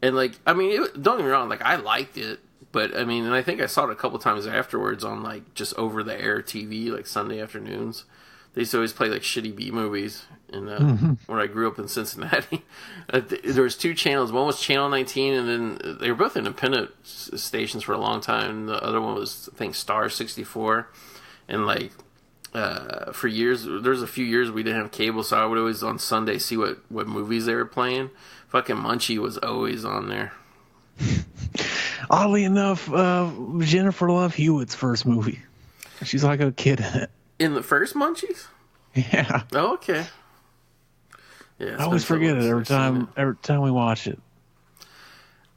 C: And like, I mean, don't get me wrong, like I liked it, but I mean, and I think I saw it a couple times afterwards on like just over the air TV, like Sunday afternoons. They used to always play like shitty B movies. And when I grew up in Cincinnati, there was 2 channels. One was Channel 19, and then they were both independent stations for a long time. And the other one was, I think, Star 64. And like for years, there was a few years we didn't have cable, so I would always on Sunday see what movies they were playing. Fucking Munchie was always on there.
D: Oddly enough, Jennifer Love Hewitt's first movie. She's like a kid in it.
C: In the first Munchies?
D: Yeah.
C: Oh, okay. Yeah,
D: I always forget it every time we watch it.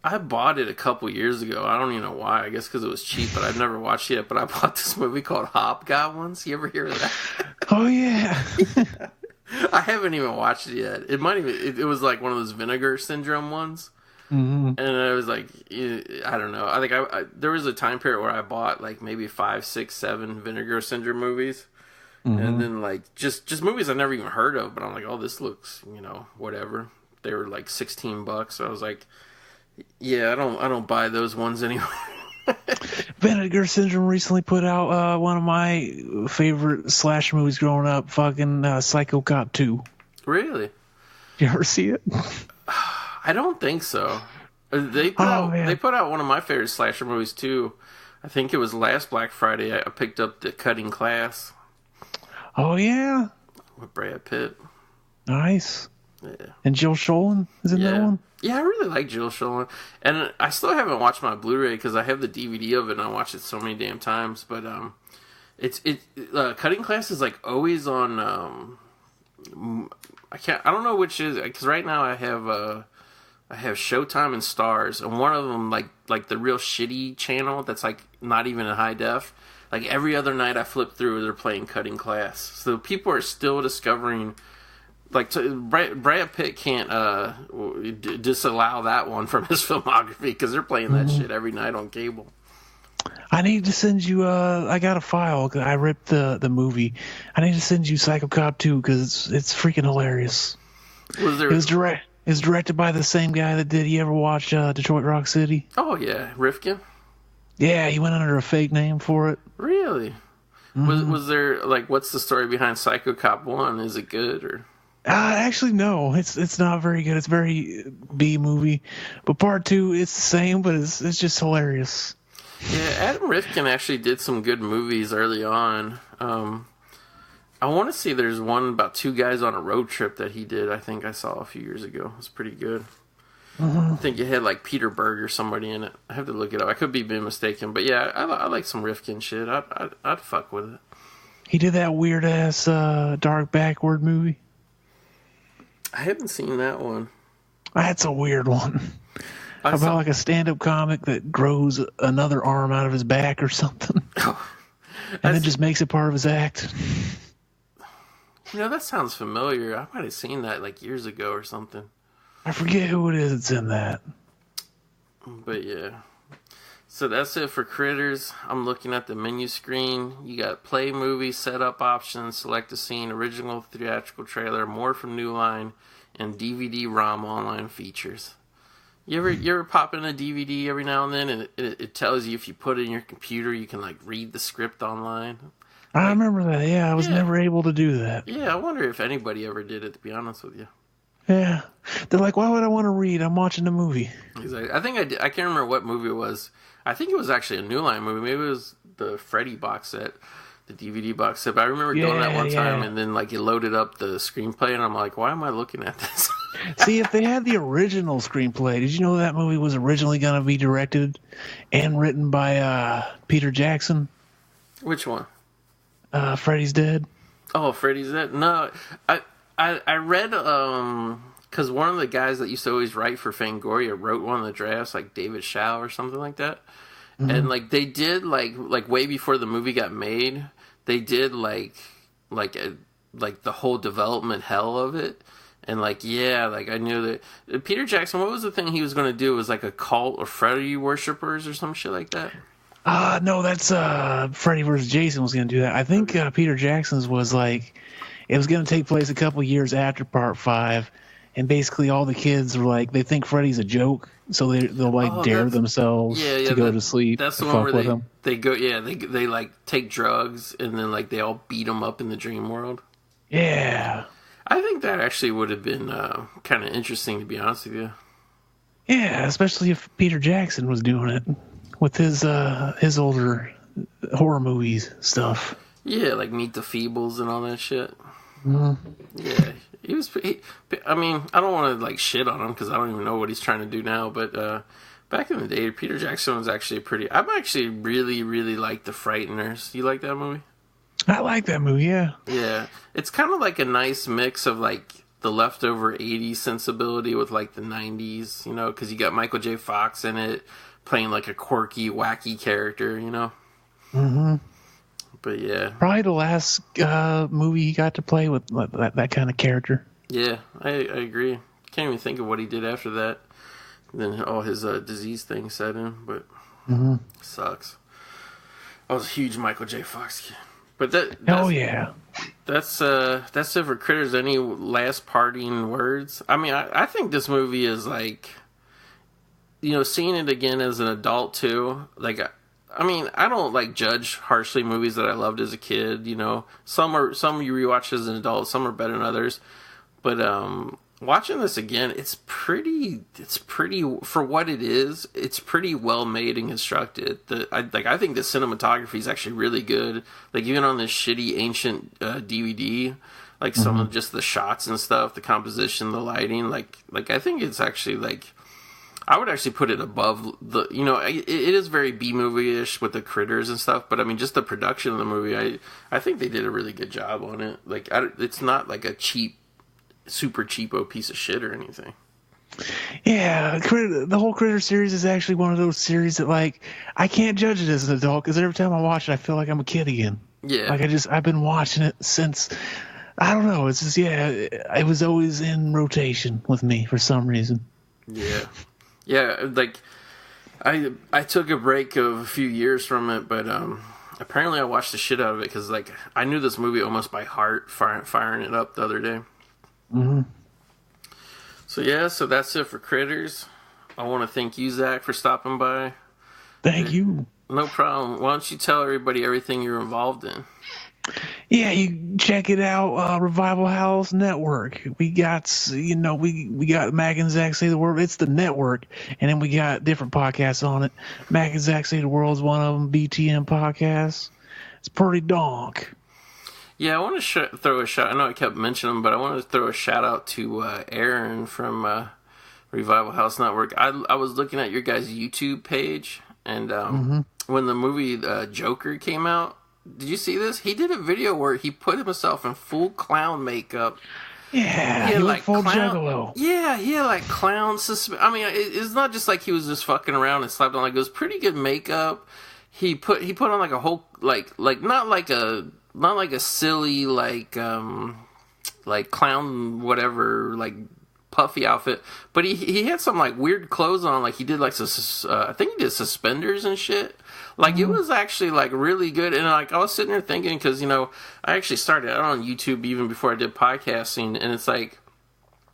C: I bought it a couple years ago. I don't even know why. I guess because it was cheap, but I've never watched it yet. But I bought this movie called Hobgoblins. You ever hear of that?
D: Oh, yeah.
C: I haven't even watched it yet. It might even... It was like one of those Vinegar Syndrome ones.
D: Mm-hmm.
C: And I was like, I don't know. I think I there was a time period where I bought like maybe 5, 6, 7 Vinegar Syndrome movies. And then like just movies I've never even heard of, but I'm like, oh, this looks, whatever. They were like $16. So I was like, yeah, I don't buy those ones anymore.
D: Vinegar Syndrome recently put out one of my favorite slasher movies growing up, fucking Psycho Cop 2.
C: Really?
D: You ever see it?
C: I don't think so. They put out one of my favorite slasher movies too. I think it was last Black Friday. I picked up The Cutting Class.
D: Oh yeah,
C: with Brad Pitt.
D: Nice.
C: Yeah.
D: And Jill Schoelen is in that one.
C: Yeah, I really like Jill Schoelen, and I still haven't watched my Blu-ray because I have the DVD of it and I watched it so many damn times. But Cutting Class is like always on. I don't know which is, because right now I have Showtime and Stars, and one of them like the real shitty channel that's like not even in high def. Like every other night I flip through, they're playing Cutting Class. So people are still discovering. Like Brad Pitt can't disallow that one from his filmography because they're playing that shit every night on cable.
D: I need to send you. I got a file. I ripped the movie. I need to send you Psycho Cop 2 because it's freaking hilarious. It was directed by the same guy that did. You ever watch Detroit Rock City?
C: Oh yeah, Rifkin.
D: Yeah, he went under a fake name for it.
C: Really? Was there like what's the story behind Psycho Cop 1? Is it good or?
D: Actually, no. It's not very good. It's very B movie. But part 2, it's the same, but it's just hilarious.
C: Yeah, Adam Rifkin actually did some good movies early on. I want to say there's one about two guys on a road trip that he did. I think I saw a few years ago. It was pretty good. I think it had like Peter Berg or somebody in it. I have to look it up. I could be being mistaken, but yeah, I like some Rifkin shit. I'd fuck with it.
D: He did that weird ass dark backward movie.
C: I haven't seen that one.
D: That's a weird one. About like a stand-up comic that grows another arm out of his back or something. And then just makes it part of his act.
C: You know, that sounds familiar. I might have seen that like years ago or something.
D: I forget who it is that's in that.
C: But yeah. So that's it for Critters. I'm looking at the menu screen. You got play movie, setup options, select a scene, original theatrical trailer, more from New Line, and DVD ROM online features. You ever pop in a DVD every now and then, and it tells you if you put it in your computer, you can like read the script online?
D: I remember that. Yeah, I was never able to do that.
C: Yeah, I wonder if anybody ever did it, to be honest with you.
D: Yeah. They're like, why would I want to read? I'm watching the movie.
C: Exactly. I think I can't remember what movie it was. I think it was actually a New Line movie. Maybe it was the Freddy box set, the DVD box set. But I remember doing that one time, and then like it loaded up the screenplay, and I'm like, why am I looking at this?
D: See, if they had the original screenplay, did you know that movie was originally going to be directed and written by Peter Jackson?
C: Which one?
D: Freddy's Dead.
C: Oh, Freddy's Dead? No, I read because one of the guys that used to always write for Fangoria wrote one of the drafts, like David Shaw or something like that. And like they did like way before the movie got made, they did like the whole development hell of it. And like I knew that Peter Jackson, what was the thing he was going to do? It was like a cult of Freddy worshippers or some shit like that.
D: No, that's Freddy vs. Jason was going to do that. I think Peter Jackson's was like, it was going to take place a couple years after Part 5, and basically all the kids were like, they think Freddy's a joke, so they'll like dare themselves to go to sleep.
C: That's the one where they go, they like take drugs and then like they all beat them up in the dream world.
D: Yeah.
C: I think that actually would have been kind of interesting, to be honest with you.
D: Yeah, especially if Peter Jackson was doing it with his older horror movies stuff. Yeah,
C: like Meet the Feebles and all that shit.
D: Mm-hmm.
C: Yeah, I mean, I don't want to like shit on him because I don't even know what he's trying to do now. But back in the day, Peter Jackson was actually I'm actually really, really like The Frighteners. You like that movie?
D: I like that movie, yeah.
C: Yeah. It's kind of like a nice mix of like the leftover 80s sensibility with like the 90s, you know, because you got Michael J. Fox in it playing like a quirky, wacky character, you know?
D: Mm-hmm.
C: But yeah.
D: Probably the last movie he got to play with that kind of character.
C: Yeah, I agree. Can't even think of what he did after that. And then all his disease things set in, but sucks. I was a huge Michael J. Fox kid. But that's it for Critters. Any last parting words? I mean, I think this movie is like, you know, seeing it again as an adult too. Like, I mean, I don't like judge harshly movies that I loved as a kid. You know, some you rewatch as an adult, some are better than others. But watching this again, it's pretty for what it is. It's pretty well made and constructed. I think the cinematography is actually really good. Like even on this shitty ancient DVD, like some of just the shots and stuff, the composition, the lighting, like I think it's actually like I would actually put it above the, it is very B-movie-ish with the critters and stuff, but I mean, just the production of the movie, I think they did a really good job on it. Like, it's not like a super cheapo piece of shit or anything.
D: Yeah, the whole Critter series is actually one of those series that, like, I can't judge it as an adult, because every time I watch it, I feel like I'm a kid again.
C: Yeah.
D: Like, I've been watching it since, I don't know, it's just, it was always in rotation with me for some reason.
C: Yeah. Yeah, like, I took a break of a few years from it, but apparently I watched the shit out of it because, like, I knew this movie almost by heart, firing it up the other day.
D: Mm-hmm.
C: So, yeah, so that's it for Critters. I want to thank you, Zach, for stopping by.
D: Thank you.
C: No problem. Why don't you tell everybody everything you're involved in?
D: Yeah, you check it out, Revival House Network. We got, we got Mac and Zach Say the World. It's the network, and then we got different podcasts on it. Mac and Zach Say the World is one of them. BTM podcasts. It's pretty donk.
C: Yeah, I want to throw a shout. I know I kept mentioning them, but I want to throw a shout out to Aaron from Revival House Network. I was looking at your guys' YouTube page, and when the movie Joker came out. Did you see this? He did a video where he put himself in full clown makeup.
D: Yeah, he had like full juggalo.
C: Yeah, he had like clown I mean, it's not just like he was just fucking around and slapped on. Like, it was pretty good makeup. He put on like a whole like not like a silly like clown whatever like puffy outfit, but he had some like weird clothes on. Like he did like I think he did suspenders and shit. Like, it was actually, like, really good. And, like, I was sitting there thinking, because, I actually started out on YouTube even before I did podcasting. And it's like,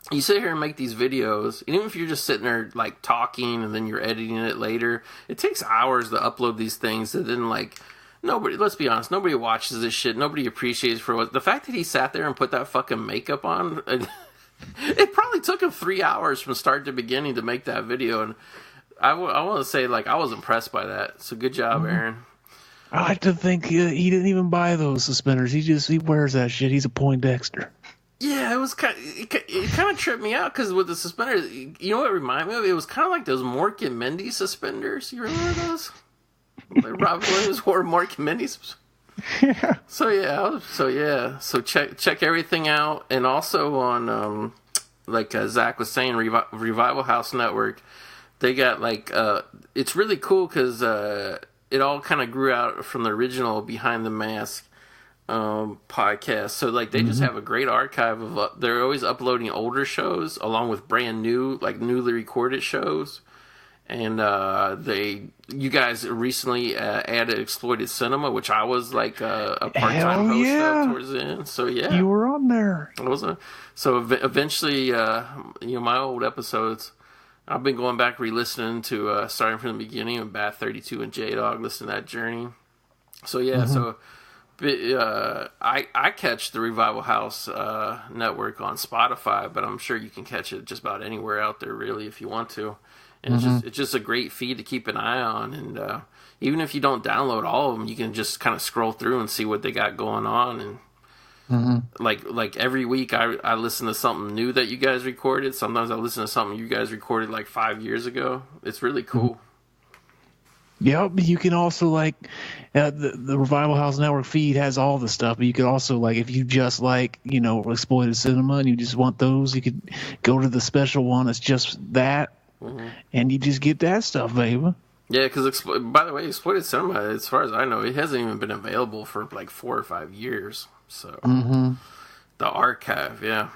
C: you sit here and make these videos. And even if you're just sitting there, like, talking and then you're editing it later, it takes hours to upload these things. And then, like, let's be honest, nobody watches this shit. Nobody appreciates for what. The fact that he sat there and put that fucking makeup on, it probably took him 3 hours from start to beginning to make that video. And I want to say, like, I was impressed by that. So good job, Aaron.
D: I like to think he didn't even buy those suspenders. He wears that shit. He's a Poindexter.
C: Yeah, it kind of tripped me out because with the suspenders, you know what it reminded me of? It was kind of like those Mork and Mindy suspenders. You remember those? Like Robin Williams wore Mork and Mindy.
D: Yeah.
C: So check everything out, and also on like Zach was saying, Revival House Network. They got like it's really cool because it all kind of grew out from the original Behind the Mask podcast. So like they just have a great archive of they're always uploading older shows along with brand new, like newly recorded shows. And you guys recently added Exploited Cinema, which I was like a part-time host of towards the end. So yeah,
D: you were on there.
C: I wasn't. So eventually, my old episodes. I've been going back re-listening to starting from the beginning of Bat 32 and J-Dog, listening to that journey. So yeah, I catch the Revival House network on Spotify, but I'm sure you can catch it just about anywhere out there, really, if you want to. And it's just a great feed to keep an eye on. And even if you don't download all of them, you can just kind of scroll through and see what they got going on. And like every week I listen to something new that you guys recorded. Sometimes I listen to something you guys recorded like 5 years ago. It's really cool.
D: Yep, you can also like the Revival House Network feed has all the stuff, but you could also like if you just like Exploited Cinema and you just want those, you could go to the special one. It's just that, and you just get that stuff, baby.
C: Yeah, because by the way, Exploited Cinema, as far as I know, it hasn't even been available for like 4 or 5 years. So the archive, yeah.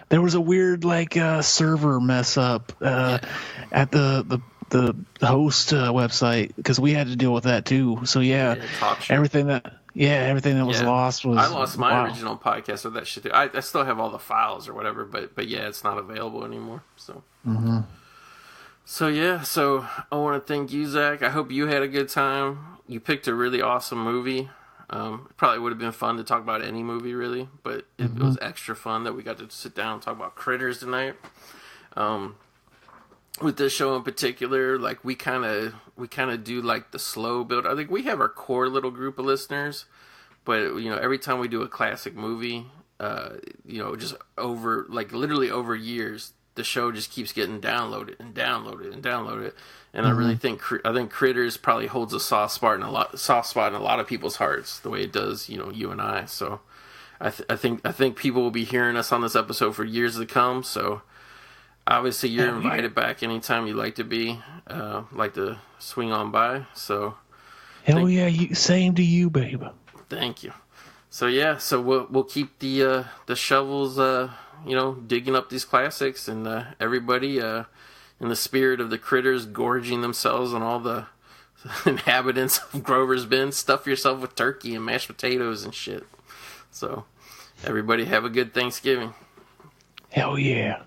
D: There was a weird like server mess up at the host website because we had to deal with that too. So everything that was lost was. I
C: lost my original podcast with that shit too. I still have all the files or whatever, but yeah, it's not available anymore. So. So I want to thank you, Zach. I hope you had a good time. You picked a really awesome movie. Probably would have been fun to talk about any movie, really, but it was extra fun that we got to sit down and talk about Critters tonight. With this show in particular, like we kind of do like the slow build. I think we have our core little group of listeners, but every time we do a classic movie, just over literally over years, the show just keeps getting downloaded and downloaded and downloaded. And I really think Critters probably holds a soft spot in a lot of people's hearts, the way it does, you and I. So I think people will be hearing us on this episode for years to come. So obviously you're invited back anytime you'd like to be, like to swing on by. So
D: same to you, babe.
C: Thank you. So we'll keep the shovels, digging up these classics, and everybody in the spirit of the Critters gorging themselves on all the inhabitants of Grover's Bend, stuff yourself with turkey and mashed potatoes and shit. So everybody have a good Thanksgiving.
D: Hell yeah.